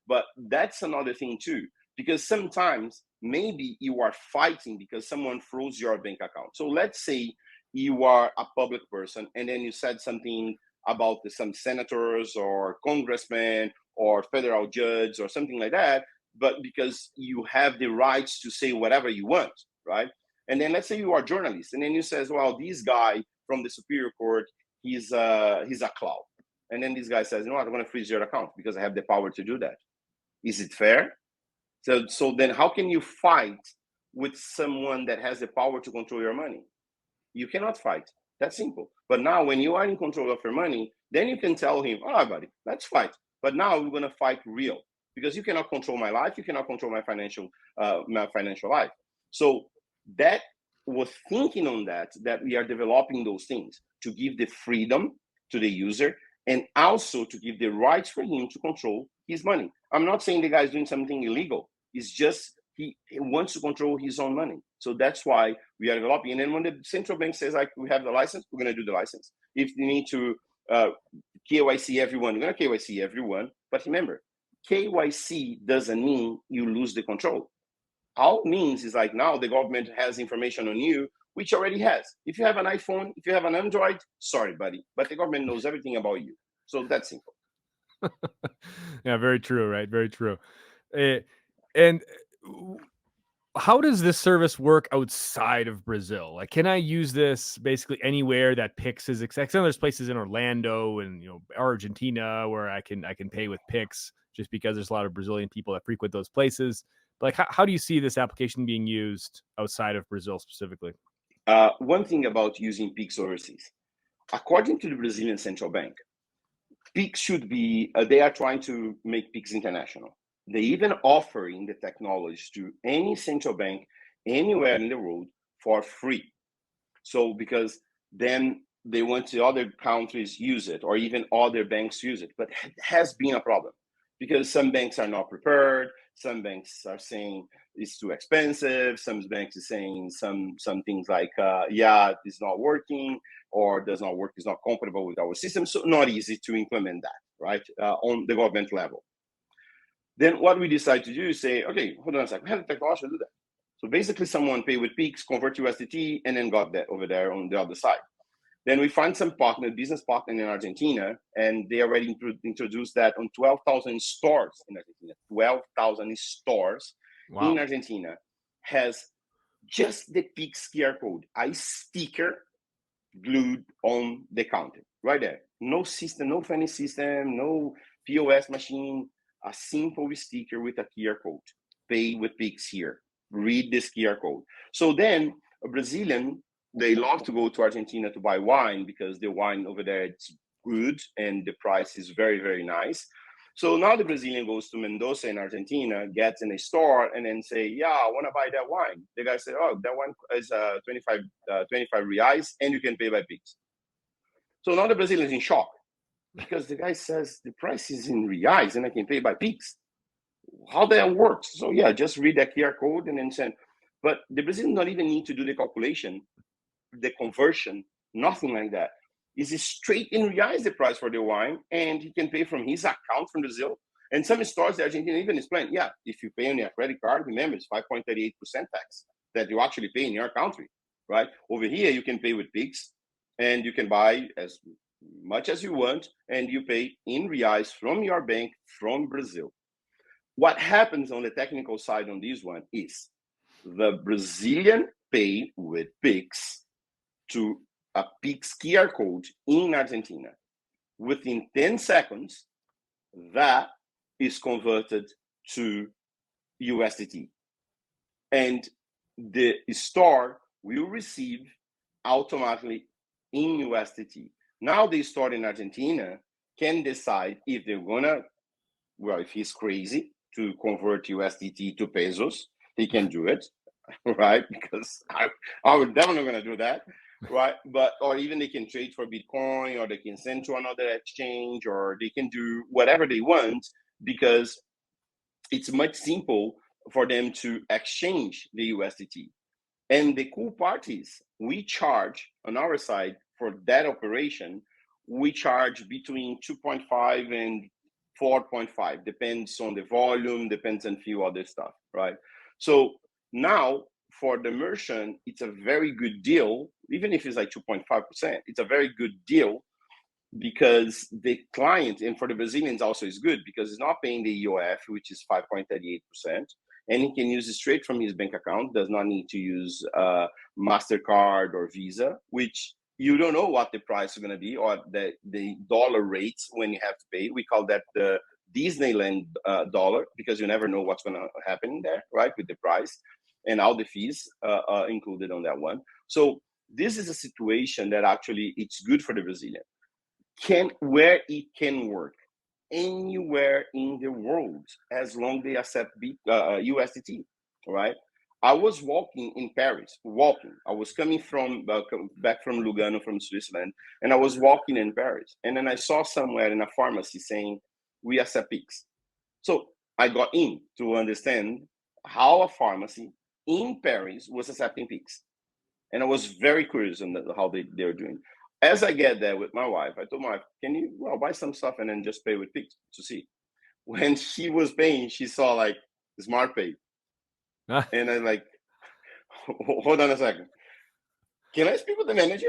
But that's another thing too, because sometimes maybe you are fighting because someone froze your bank account. So let's say you are a public person and then you said something about some senators or congressmen or federal judge or something like that, but because you have the rights to say whatever you want, right? And then let's say you are a journalist and then you says, well, this guy from the Superior Court, he's a clown. And then this guy says, you know what, I'm going to freeze your account because I have the power to do that. Is it fair? So then how can you fight with someone that has the power to control your money? You cannot fight. That's simple. But now when you are in control of your money, then you can tell him, all right, buddy, let's fight. But now we're going to fight real, because you cannot control my life. You cannot control my financial life. So that was thinking on that we are developing those things to give the freedom to the user and also to give the rights for him to control his money. I'm not saying the guy is doing something illegal. It's just he wants to control his own money. So that's why we are developing. And then when the central bank says, like, we have the license, we're going to do the license. If you need to KYC everyone, we're going to KYC everyone. But remember, KYC doesn't mean you lose the control. All it means is, like, now the government has information on you, which already has. If you have an iPhone, if you have an Android, sorry, buddy, but the government knows everything about you. So that's simple. Yeah, very true, right? Very true. And how does this service work outside of Brazil? Like, can I use this basically anywhere that Pix is accepted? I know there's places in Orlando and Argentina where I can pay with Pix, just because there's a lot of Brazilian people that frequent those places. But like, how do you see this application being used outside of Brazil specifically? One thing about using Pix overseas, according to the Brazilian central bank, Pix should be, they are trying to make Pix international. They even offering the technology to any central bank anywhere in the world for free. So because then they want the other countries use it, or even other banks use it. But it has been a problem because some banks are not prepared. Some banks are saying it's too expensive. Some banks are saying some things like, yeah, it's not working, or does not work, is not compatible with our system. So not easy to implement that, right, on the government level. Then what we decide to do is say, okay, hold on a second, we have the technology to do that. So basically someone pay with Pix, convert to USDT, and then got that over there on the other side. Then we find some business partner in Argentina, and they already introduced that on 12,000 stores in Argentina. 12,000 stores in Argentina has just the Pix QR code, a sticker glued on the counter, right there. No system, no fancy system, no POS machine, a simple sticker with a QR code. Pay with Pix here. Read this QR code. So then a Brazilian, they love to go to Argentina to buy wine because the wine over there, it's good and the price is very, very nice. So now the Brazilian goes to Mendoza in Argentina, gets in a store, and then say, yeah, I want to buy that wine. The guy said, oh, that one is 25 reais, and you can pay by Pix. So now the Brazilian is in shock because the guy says the price is in reais and I can pay by Pix. How that works? So yeah, just read that QR code and then send. But the Brazilian don't even need to do the calculation, the conversion, nothing like that. Is straight in reais the price for the wine, and he can pay from his account from Brazil. And some stores, the Argentina even explain, yeah, if you pay on your credit card, remember it's 5.38% tax that you actually pay in your country, right? Over here, you can pay with Pix, and you can buy as much as you want, and you pay in reais from your bank from Brazil. What happens on the technical side on this one is the Brazilian pay with Pix to a Pix QR code in Argentina. Within 10 seconds, that is converted to USDT. And the store will receive automatically in USDT. Now the store in Argentina can decide if they're gonna, well, if he's crazy to convert USDT to pesos, he can do it, right? Because I would definitely gonna do that. Right, but or even they can trade for Bitcoin, or they can send to another exchange, or they can do whatever they want, because it's much simple for them to exchange the USDT. And the cool part is we charge on our side for that operation, we charge between 2.5 and 4.5, depends on the volume, depends on a few other stuff, right? So now for the merchant, it's a very good deal. Even if it's like 2.5%, it's a very good deal, because the client, and for the Brazilians also is good, because he's not paying the EOF, which is 5.38%, and he can use it straight from his bank account, does not need to use MasterCard or Visa, which you don't know what the price is going to be or the dollar rates when you have to pay. We call that the Disneyland dollar, because you never know what's going to happen there, right, with the price and all the fees are included on that one. So this is a situation that actually it's good for the Brazilian. Where it can work anywhere in the world as long they accept USDT, right? I was walking in Paris, I was coming from back from Lugano, from Switzerland, and I was walking in Paris. And then I saw somewhere in a pharmacy saying, we accept Pix. So I got in to understand how a pharmacy in Paris was accepting Pix. And I was very curious on how they were doing. As I get there with my wife, I told my wife, can you buy some stuff and then just pay with Pix to see? When she was paying, she saw like Smart Pay. And I like, hold on a second. Can I speak with the manager?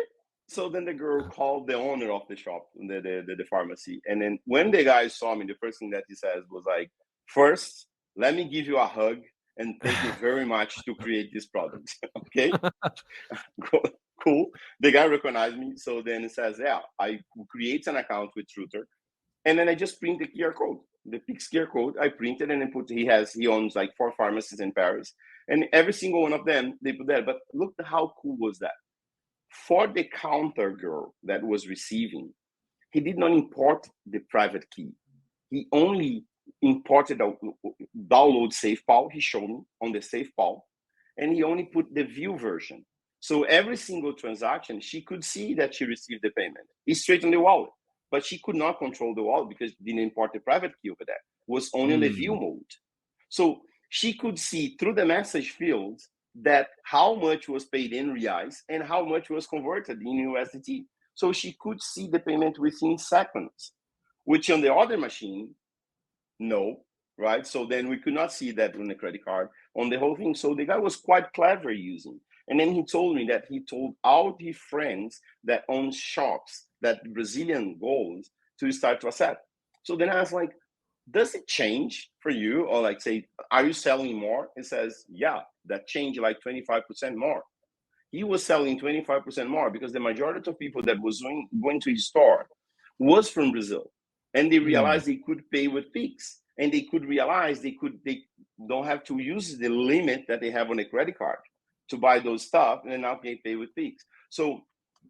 So then the girl called the owner of the shop, the pharmacy. And then when the guy saw me, the first thing that he says was like, first, let me give you a hug and thank you very much to create this product. Okay? Cool. The guy recognized me. So then he says, yeah, I create an account with Truther. And then I just print the QR code, the Pix QR code. I printed and then he owns like 4 pharmacies in Paris. And every single one of them, they put that. But look how cool was that? For the counter girl that was receiving, he did not import the private key. He only imported a download SafePal. He showed me on the SafePal, and he only put the view version. So every single transaction, she could see that she received the payment. It's straight on the wallet, but she could not control the wallet because she didn't import the private key over there. It was only in the view mode. So she could see through the message fields that how much was paid in reais and how much was converted in USDT. So she could see the payment within seconds, which on the other machine, no, right? So then we could not see that on the credit card, on the whole thing. So the guy was quite clever using. And then he told me that he told all the friends that own shops that Brazilian goals to start to accept. So then I was like, does it change for you? Or like say, are you selling more? He says, yeah, that changed like 25% more. He was selling 25% more because the majority of people that was going to his store was from Brazil. And they realized they could pay with Pix. And they could realize they don't have to use the limit that they have on a credit card to buy those stuff, and then now they pay with Pix. So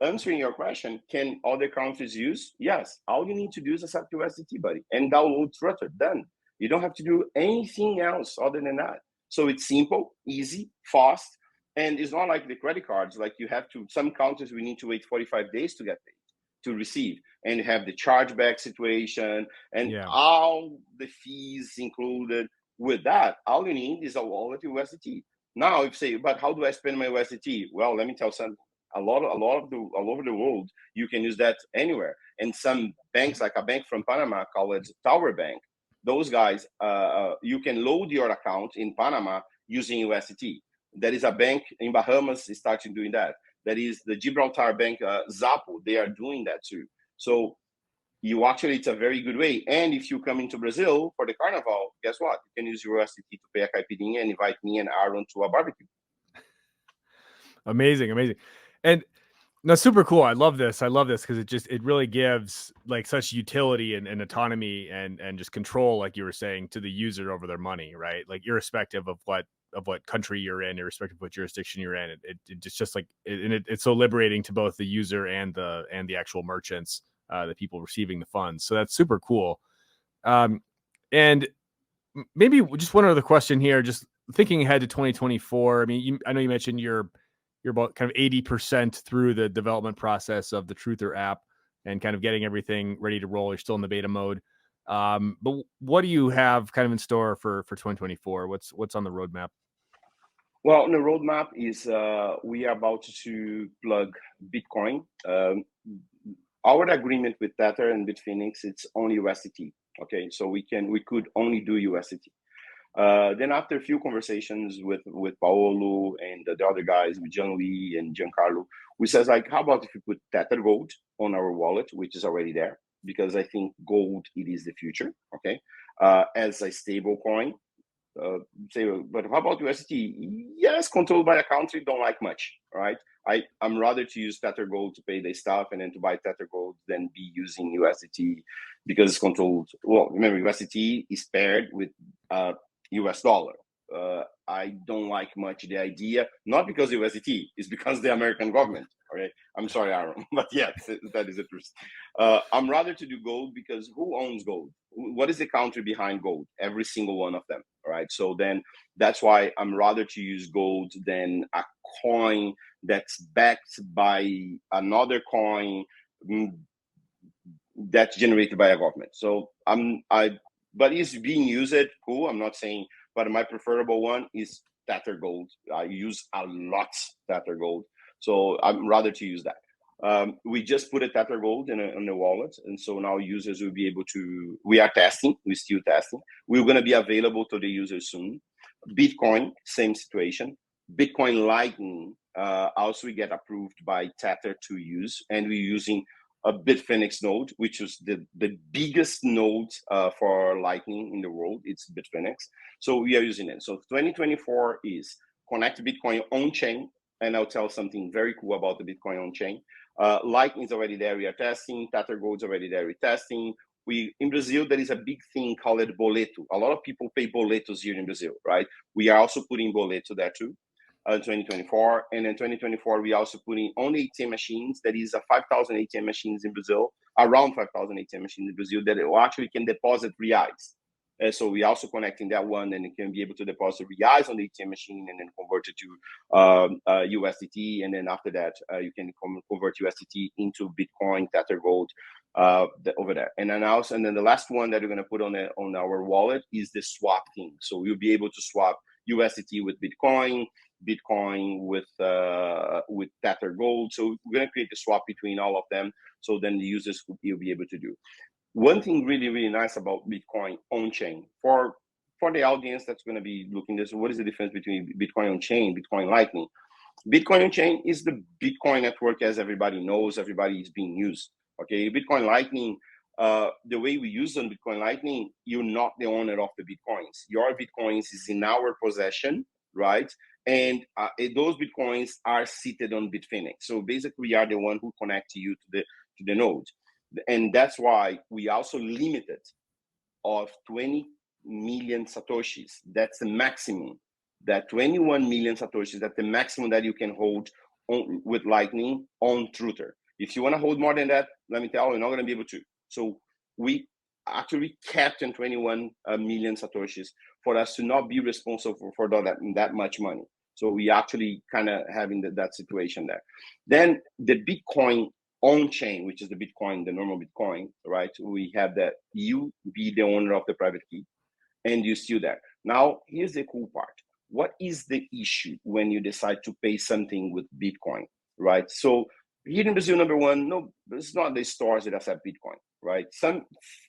answering your question, can other countries use? Yes. All you need to do is accept USDT, buddy, and download Flutter. Done. You don't have to do anything else other than that. So it's simple, easy, fast, and it's not like the credit cards. Like you have to, some countries we need to wait 45 days to get paid, to receive, and have the chargeback situation and all the fees included. With that, all you need is a wallet USDT. Now, if you say, but how do I spend my USDT? Well, let me tell something. All over the world, you can use that anywhere. And some banks, like a bank from Panama called Tower Bank, those guys, you can load your account in Panama using USDT. There is a bank in Bahamas starting doing that. That is the Gibraltar Bank, Zapo. They are doing that too. So it's a very good way. And if you come into Brazil for the carnival, guess what? You can use your USDT to pay a caipirinha and invite me and Aaron to a barbecue. Amazing. And no, super cool. I love this because it really gives like such utility and autonomy and just control, like you were saying, to the user over their money, right? Like irrespective of what country you're in, irrespective of what jurisdiction you're in, it's so liberating to both the user and the actual merchants, the people receiving the funds. So that's super cool. And maybe just one other question here, just thinking ahead to 2024. I mean, I know you mentioned you're about kind of 80% through the development process of the Truther app and kind of getting everything ready to roll. You're still in the beta mode. But what do you have kind of in store for 2024? What's on the roadmap? Well, the roadmap is we are about to plug Bitcoin. Our agreement with Tether and Bitfinex, it's only USDT. Okay, so we could only do USDT. Then after a few conversations with Paolo and the other guys, with John Lee and Giancarlo, we says like, how about if we put Tether Gold on our wallet, which is already there, because I think gold, it is the future, okay, as a stable coin. say, but how about USDT? Yes, controlled by a country, don't like much, right? I'm rather to use Tether Gold to pay the stuff and then to buy Tether Gold than be using USDT because it's controlled. Well, remember, USDT is paired with US dollar. I don't like much the idea, not because of USDT, it's because the American government. Okay, I'm sorry, Aaron, but yes, that is the truth. I'm rather to do gold because who owns gold? What is the country behind gold? Every single one of them. All right, so then that's why I'm rather to use gold than a coin that's backed by another coin that's generated by a government. So but it's being used. Cool. I'm not saying, but my preferable one is Tether Gold. I use a lot Tether Gold, so I'm rather to use that. We just put a Tether Gold in the wallet, and so now users will be able to. We are testing. We're still testing. We're going to be available to the users soon. Bitcoin, same situation. Bitcoin Lightning also we get approved by Tether to use, and we're using a Bitfinex node, which is the biggest node for Lightning in the world. It's Bitfinex. So we are using it. So 2024 is connect Bitcoin on chain. And I'll tell something very cool about the Bitcoin on chain. Lightning is already there. We are testing. Tether Gold is already there. We're testing. In Brazil, there is a big thing called boleto. A lot of people pay boletos here in Brazil, right? We are also putting boleto there too. 2024, and in 2024 we also putting on the ATM machines. That is a 5,000 ATM machines in Brazil, around 5,000 ATM machines in Brazil that actually can deposit reais. So we also connecting that one, and it can be able to deposit reais on the ATM machine and then convert it to USDT, and then after that you can convert USDT into Bitcoin, Tether Gold over there. And then the last one that we're going to put on our wallet is the swap thing. So we'll be able to swap USDT with Bitcoin with Tether Gold. So we're going to create a swap between all of them. So then the users will be able to do. One thing really, really nice about Bitcoin on chain for the audience that's going to be looking at this, what is the difference between Bitcoin on chain, Bitcoin Lightning? Bitcoin on chain is the Bitcoin network, as everybody knows, everybody is being used. Okay, Bitcoin Lightning, the way we use on Bitcoin Lightning, you're not the owner of the Bitcoins. Your Bitcoins is in our possession, right? And those Bitcoins are seated on Bitfinex. So basically, we are the one who connect you to the node. And that's why we also limited of 20 million Satoshis. That's the maximum. That 21 million Satoshis, that's the maximum that you can hold with Lightning on Truther. If you want to hold more than that, let me tell you, you're not going to be able to. So we actually capped in 21 million Satoshis for us to not be responsible for that much money. So we actually kind of having that situation there. Then the Bitcoin on chain, which is the Bitcoin, the normal Bitcoin, right? We have that you be the owner of the private key and you still there. Now, here's the cool part. What is the issue when you decide to pay something with Bitcoin, right? So here in Brazil, number one, no, it's not the stores that accept Bitcoin, right? Some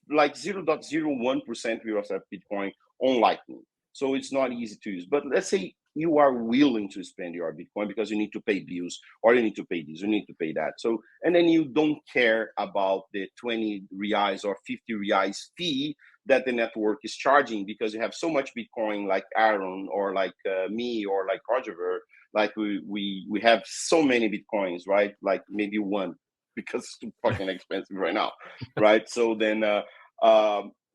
like 0.01% will accept Bitcoin on Lightning. So it's not easy to use. But let's say you are willing to spend your Bitcoin because you need to pay bills or you need to pay this, you need to pay that. So, and then you don't care about the 20 reais or 50 reais fee that the network is charging because you have so much Bitcoin like Aaron or like me or like Roger, like we have so many Bitcoins, right? Like maybe one because it's too fucking expensive right now, right? So then,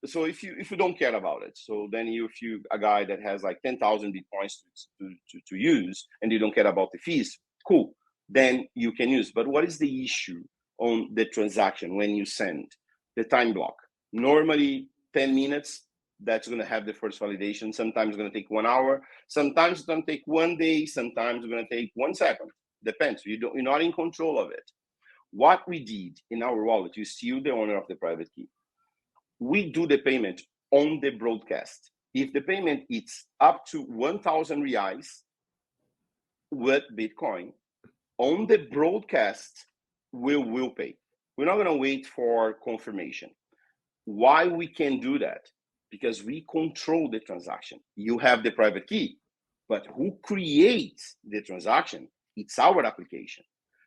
so if you don't care about it, so then if you a guy that has like 10,000 Bitcoins to use and you don't care about the fees, cool, then you can use. But what is the issue on the transaction when you send? The time block. Normally 10 minutes, that's going to have the first validation. Sometimes it's going to take 1 hour. Sometimes it's going to take 1 day. Sometimes it's going to take 1 second. Depends. You're not in control of it. What we did in our wallet, you still the owner of the private key. We do the payment on the broadcast. If the payment is up to 1,000 reais with Bitcoin, on the broadcast, we will pay. We're not going to wait for confirmation. Why we can do that? Because we control the transaction. You have the private key, but who creates the transaction? It's our application.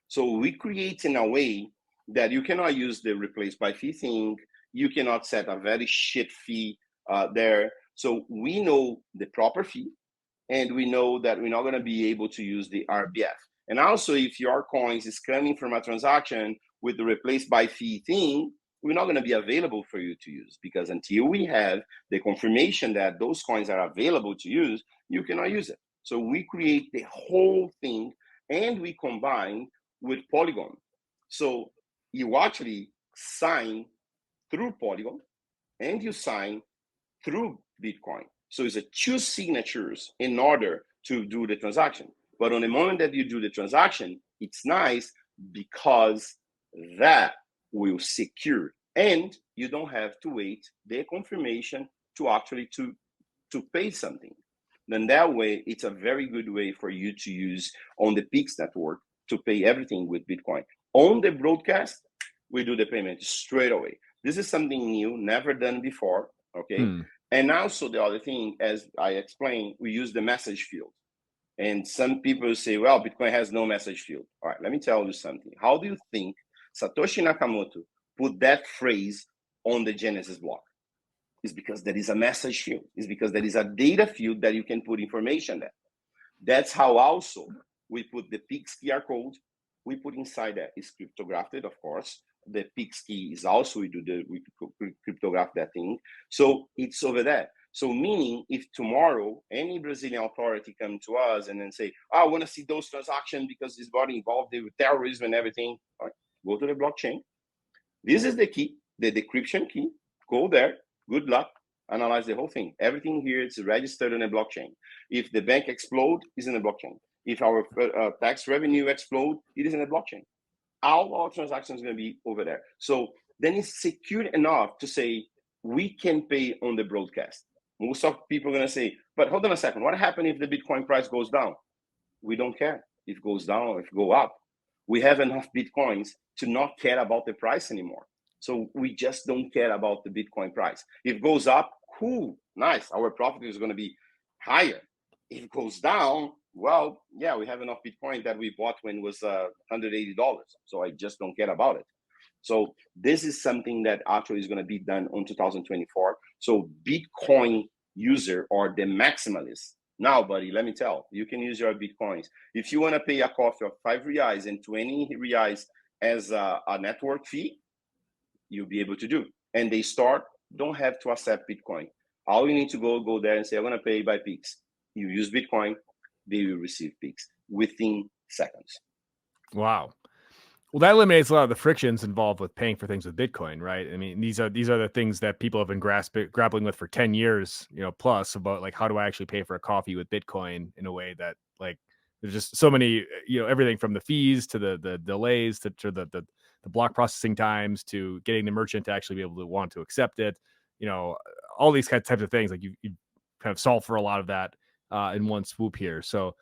So we create in a way that you cannot use the replace by fee thing. You cannot set a very shit fee there. So we know the proper fee, and we know that we're not going to be able to use the RBF. And also, if your coins is coming from a transaction with the replace by fee thing, we're not going to be available for you to use, because until we have the confirmation that those coins are available to use, you cannot use it. So we create the whole thing, and we combine with Polygon. So you actually sign through Polygon and you sign through Bitcoin. So it's a two signatures in order to do the transaction. But on the moment that you do the transaction, it's nice because that will secure, and you don't have to wait the confirmation to actually to pay something. Then that way, it's a very good way for you to use on the Pix network to pay everything with Bitcoin. On the broadcast, we do the payment straight away. This is something new, never done before, okay? And also the other thing, as I explained, we use the message field. And some people say, well, Bitcoin has no message field. All right, let me tell you something. How do you think Satoshi Nakamoto put that phrase on the Genesis block? It's because there is a message field. It's because there is a data field that you can put information there. That's how also we put the Pix QR code. We put inside that. It's cryptographed, of course. The Pix key is also, we cryptograph that thing. So it's over there. So meaning, if tomorrow any Brazilian authority come to us and then say, oh, I want to see those transactions because it's got involved with terrorism and everything, right, go to the blockchain. This is the key, the decryption key. Go there. Good luck. Analyze the whole thing. Everything here is registered in a blockchain. If the bank explode, it's in a blockchain. If our tax revenue explode, it is in a blockchain. All our transactions are going to be over there. So then it's secure enough to say we can pay on the broadcast. Most of people are going to say, but hold on a second. What happens if the Bitcoin price goes down? We don't care if it goes down or if it go up. We have enough Bitcoins to not care about the price anymore. So we just don't care about the Bitcoin price. If it goes up, cool, nice. Our profit is going to be higher. If it goes down, well, yeah, we have enough Bitcoin that we bought when it was $180. So I just don't care about it. So this is something that actually is going to be done on 2024. So Bitcoin user or the maximalist. Now, buddy, let me tell you, can use your Bitcoins. If you want to pay a coffee of 5 reais and 20 reais as a network fee, you'll be able to do. And they don't have to accept Bitcoin. All you need to go there and say, I'm going to pay by Pix. You use Bitcoin, they will receive Pix within seconds. Wow. Well, that eliminates a lot of the frictions involved with paying for things with Bitcoin, right? I mean, these are the things that people have been grappling with for 10 years, plus, about like, how do I actually pay for a coffee with Bitcoin in a way that, like, there's just so many, everything from the fees to the delays to the block processing times to getting the merchant to actually be able to want to accept it, all these types of things. Like you kind of solve for a lot of that in one swoop here. So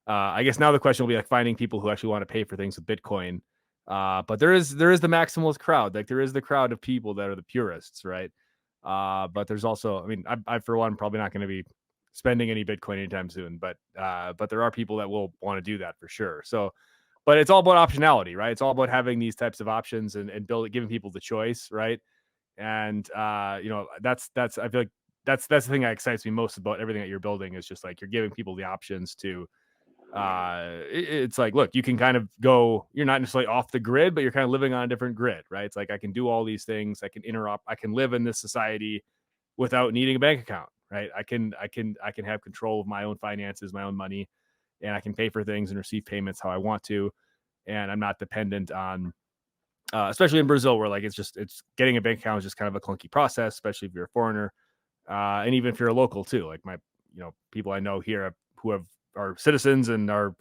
I guess now the question will be like finding people who actually want to pay for things with Bitcoin. But there is the maximalist crowd. Like there is the crowd of people that are the purists, right? But there's also, I mean, I for one probably not going to be spending any Bitcoin anytime soon, but there are people that will want to do that for sure. So, but it's all about optionality, right? It's all about having these types of options and giving people the choice, right? And that's I feel like that's the thing that excites me most about everything that you're building, is just like you're giving people the options to it's like, look, you can kind of go, you're not necessarily off the grid, but you're kind of living on a different grid, right? It's like, I can do all these things. I can I can live in this society without needing a bank account, right? I can have control of my own finances, my own money, and I can pay for things and receive payments how I want to. And I'm not dependent on, especially in Brazil, where like, it's getting a bank account is just kind of a clunky process, especially if you're a foreigner. And even if you're a local too, like people I know here who are citizens and are,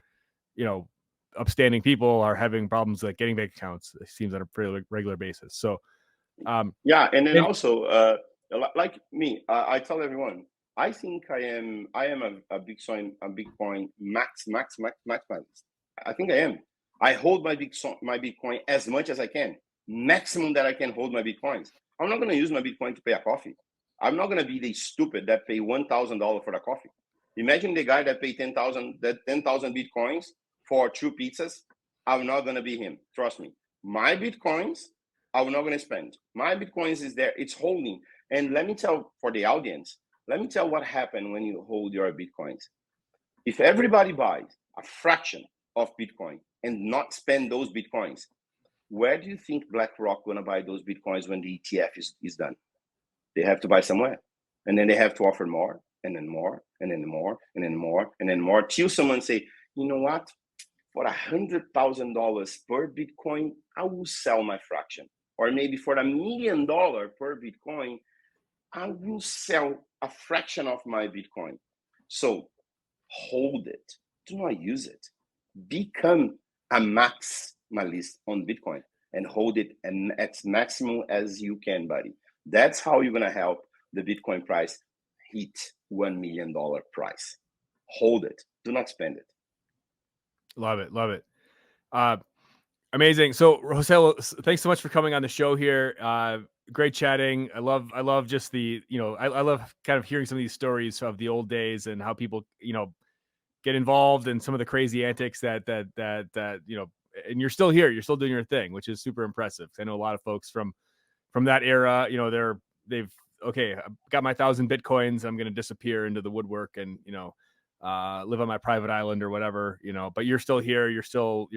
upstanding people are having problems like getting bank accounts. It seems on a pretty regular basis. So, yeah, and then also, like me, I tell everyone, I think I am a Bitcoin maximalist. I think I am. I hold my Bitcoin as much as I can, maximum that I can hold my Bitcoins. I'm not going to use my Bitcoin to pay a coffee. I'm not going to be the stupid that pay $1,000 for the coffee. Imagine the guy that paid 10,000 Bitcoins for 2 pizzas. I'm not going to be him. Trust me. My Bitcoins, I'm not going to spend. My Bitcoins is there. It's holding. And let me tell for the audience, Let me tell what happened when you hold your Bitcoins. If everybody buys a fraction of Bitcoin and not spend those Bitcoins, where do you think BlackRock going to buy those Bitcoins when the ETF is done? They have to buy somewhere. And then they have to offer more, and then more, and then more, and then more, and then more, till someone say, you know what? For $100,000 per Bitcoin, I will sell my fraction. Or maybe for $1 million per Bitcoin, I will sell a fraction of my Bitcoin. So hold it. Do not use it. Become a maximalist on Bitcoin and hold it at maximum as you can, buddy. That's how you're going to help the Bitcoin price hit $1 million price. Hold it. Do not spend it. Love it. Love it. Amazing. So Rocelo, thanks so much for coming on the show here. Great chatting. I love just the, I love kind of hearing some of these stories of the old days and how people, get involved in some of the crazy antics that, and you're still here, you're still doing your thing, which is super impressive. I know a lot of folks from that era, they've, okay, I've got my 1,000 Bitcoins. I'm going to disappear into the woodwork and, live on my private island or whatever, but you're still here. You're still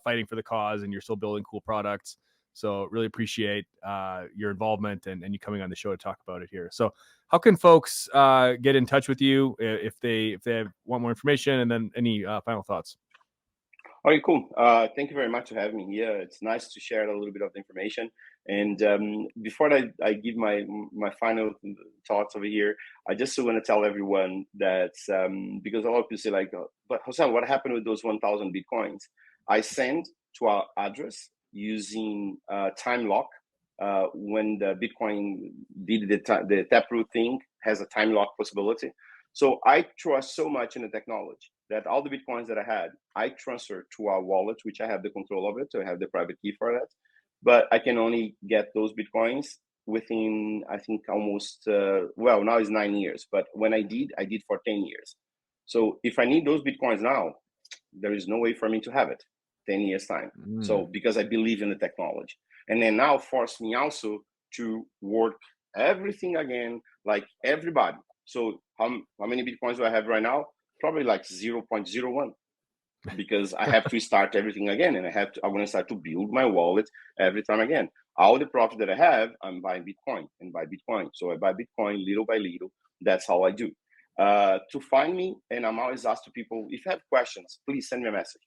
fighting for the cause, and you're still building cool products. So really appreciate your involvement and you coming on the show to talk about it here. So how can folks get in touch with you if they want more information, and then any final thoughts? Okay, cool. Thank you very much for having me here. It's nice to share a little bit of the information. And before I give my final thoughts over here, I just want to tell everyone that because a lot of people say like, but Jose, what happened with those 1,000 Bitcoins? I send to our address using time lock. When the Bitcoin did the taproot thing, has a time lock possibility. So I trust so much in the technology that all the Bitcoins that I had, I transfer to our wallet, which I have the control of it. So I have the private key for that. But I can only get those Bitcoins within, I think, almost, now it's 9 years. But when I did for 10 years. So if I need those Bitcoins now, there is no way for me to have it 10 years time. So because I believe in the technology. And then now force me also to work everything again, like everybody. So how many Bitcoins do I have right now? Probably like 0.01, because I have to start everything again, and I'm going to start to build my wallet every time again. All the profit that I have, I'm buying Bitcoin and buy Bitcoin. So I buy Bitcoin little by little. That's how I do. To find me, and I'm always asked to people, if you have questions, please send me a message.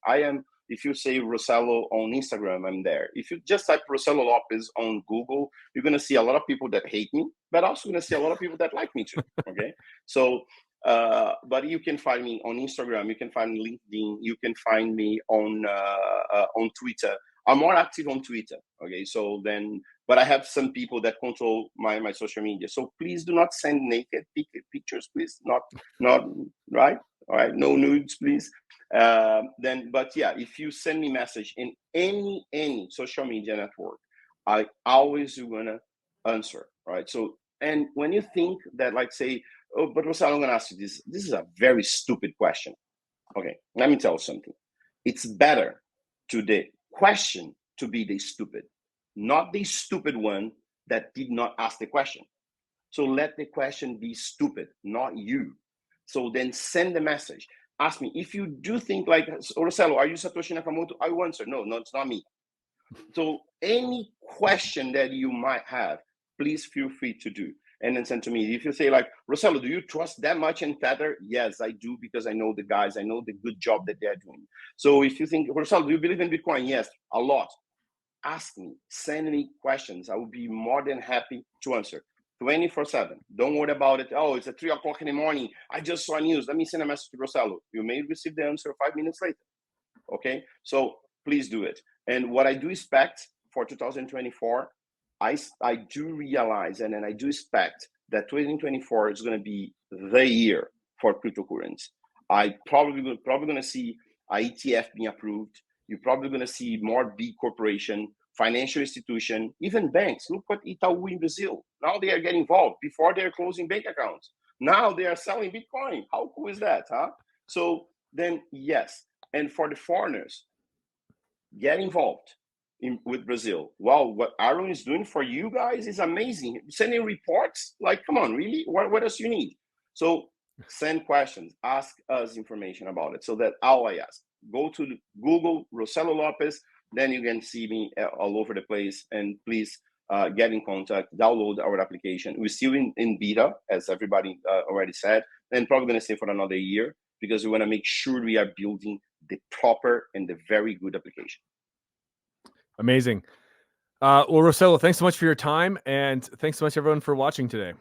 If you say Rocelo on Instagram, I'm there. If you just type Rocelo Lopes on Google, you're going to see a lot of people that hate me, but also going to see a lot of people that like me too. Okay. So, but you can find me on Instagram. You can find me LinkedIn. You can find me on Twitter. I'm more active on Twitter. Okay. So then, but I have some people that control my social media. So please do not send naked pictures, please. Not right. All right. No nudes, please. But yeah, if you send me message in any social media network, I always gonna answer. Right. So, and when you think that, like, say, oh, but Rosal, I'm gonna ask you this. This is a very stupid question. Okay, let me tell you something. It's better to the question to be the stupid, not the stupid one that did not ask the question. So let the question be stupid, not you. So then send the message. Ask me if you do think like, Roselo, are you Satoshi Nakamoto? I will answer. No, it's not me. So any question that you might have, please feel free to do. And then send to me. If you say like, Roselo, do you trust that much in Tether? Yes, I do, because I know the guys. I know the good job that they're doing. So if you think, Roselo, do you believe in Bitcoin? Yes, a lot. Ask me, send me questions. I will be more than happy to answer. 24/7. Don't worry about it. Oh, it's at 3 o'clock in the morning. I just saw news. Let me send a message to Roselo. You may receive the answer 5 minutes later. Okay, so please do it. And what I do expect for 2024, I do realize, and then I do expect that 2024 is going to be the year for cryptocurrency. I probably going to see a ETF being approved. You're probably going to see more big corporation, financial institution, even banks. Look at Itaú in Brazil. Now they are getting involved. Before they're closing bank accounts. Now they are selling Bitcoin. How cool is that, huh? So then, yes. And for the foreigners, get involved. with Brazil. Wow, what Aaron is doing for you guys is amazing. Sending reports, like, come on, really? What else you need? So send questions, ask us information about it. So that all I ask, go to Google Rocelo Lopes, then you can see me all over the place. And please get in contact, download our application. We're still in beta, as everybody already said, and probably going to stay for another year because we want to make sure we are building the proper and the very good application. Amazing. Well, Rocelo, thanks so much for your time, and thanks so much everyone for watching today.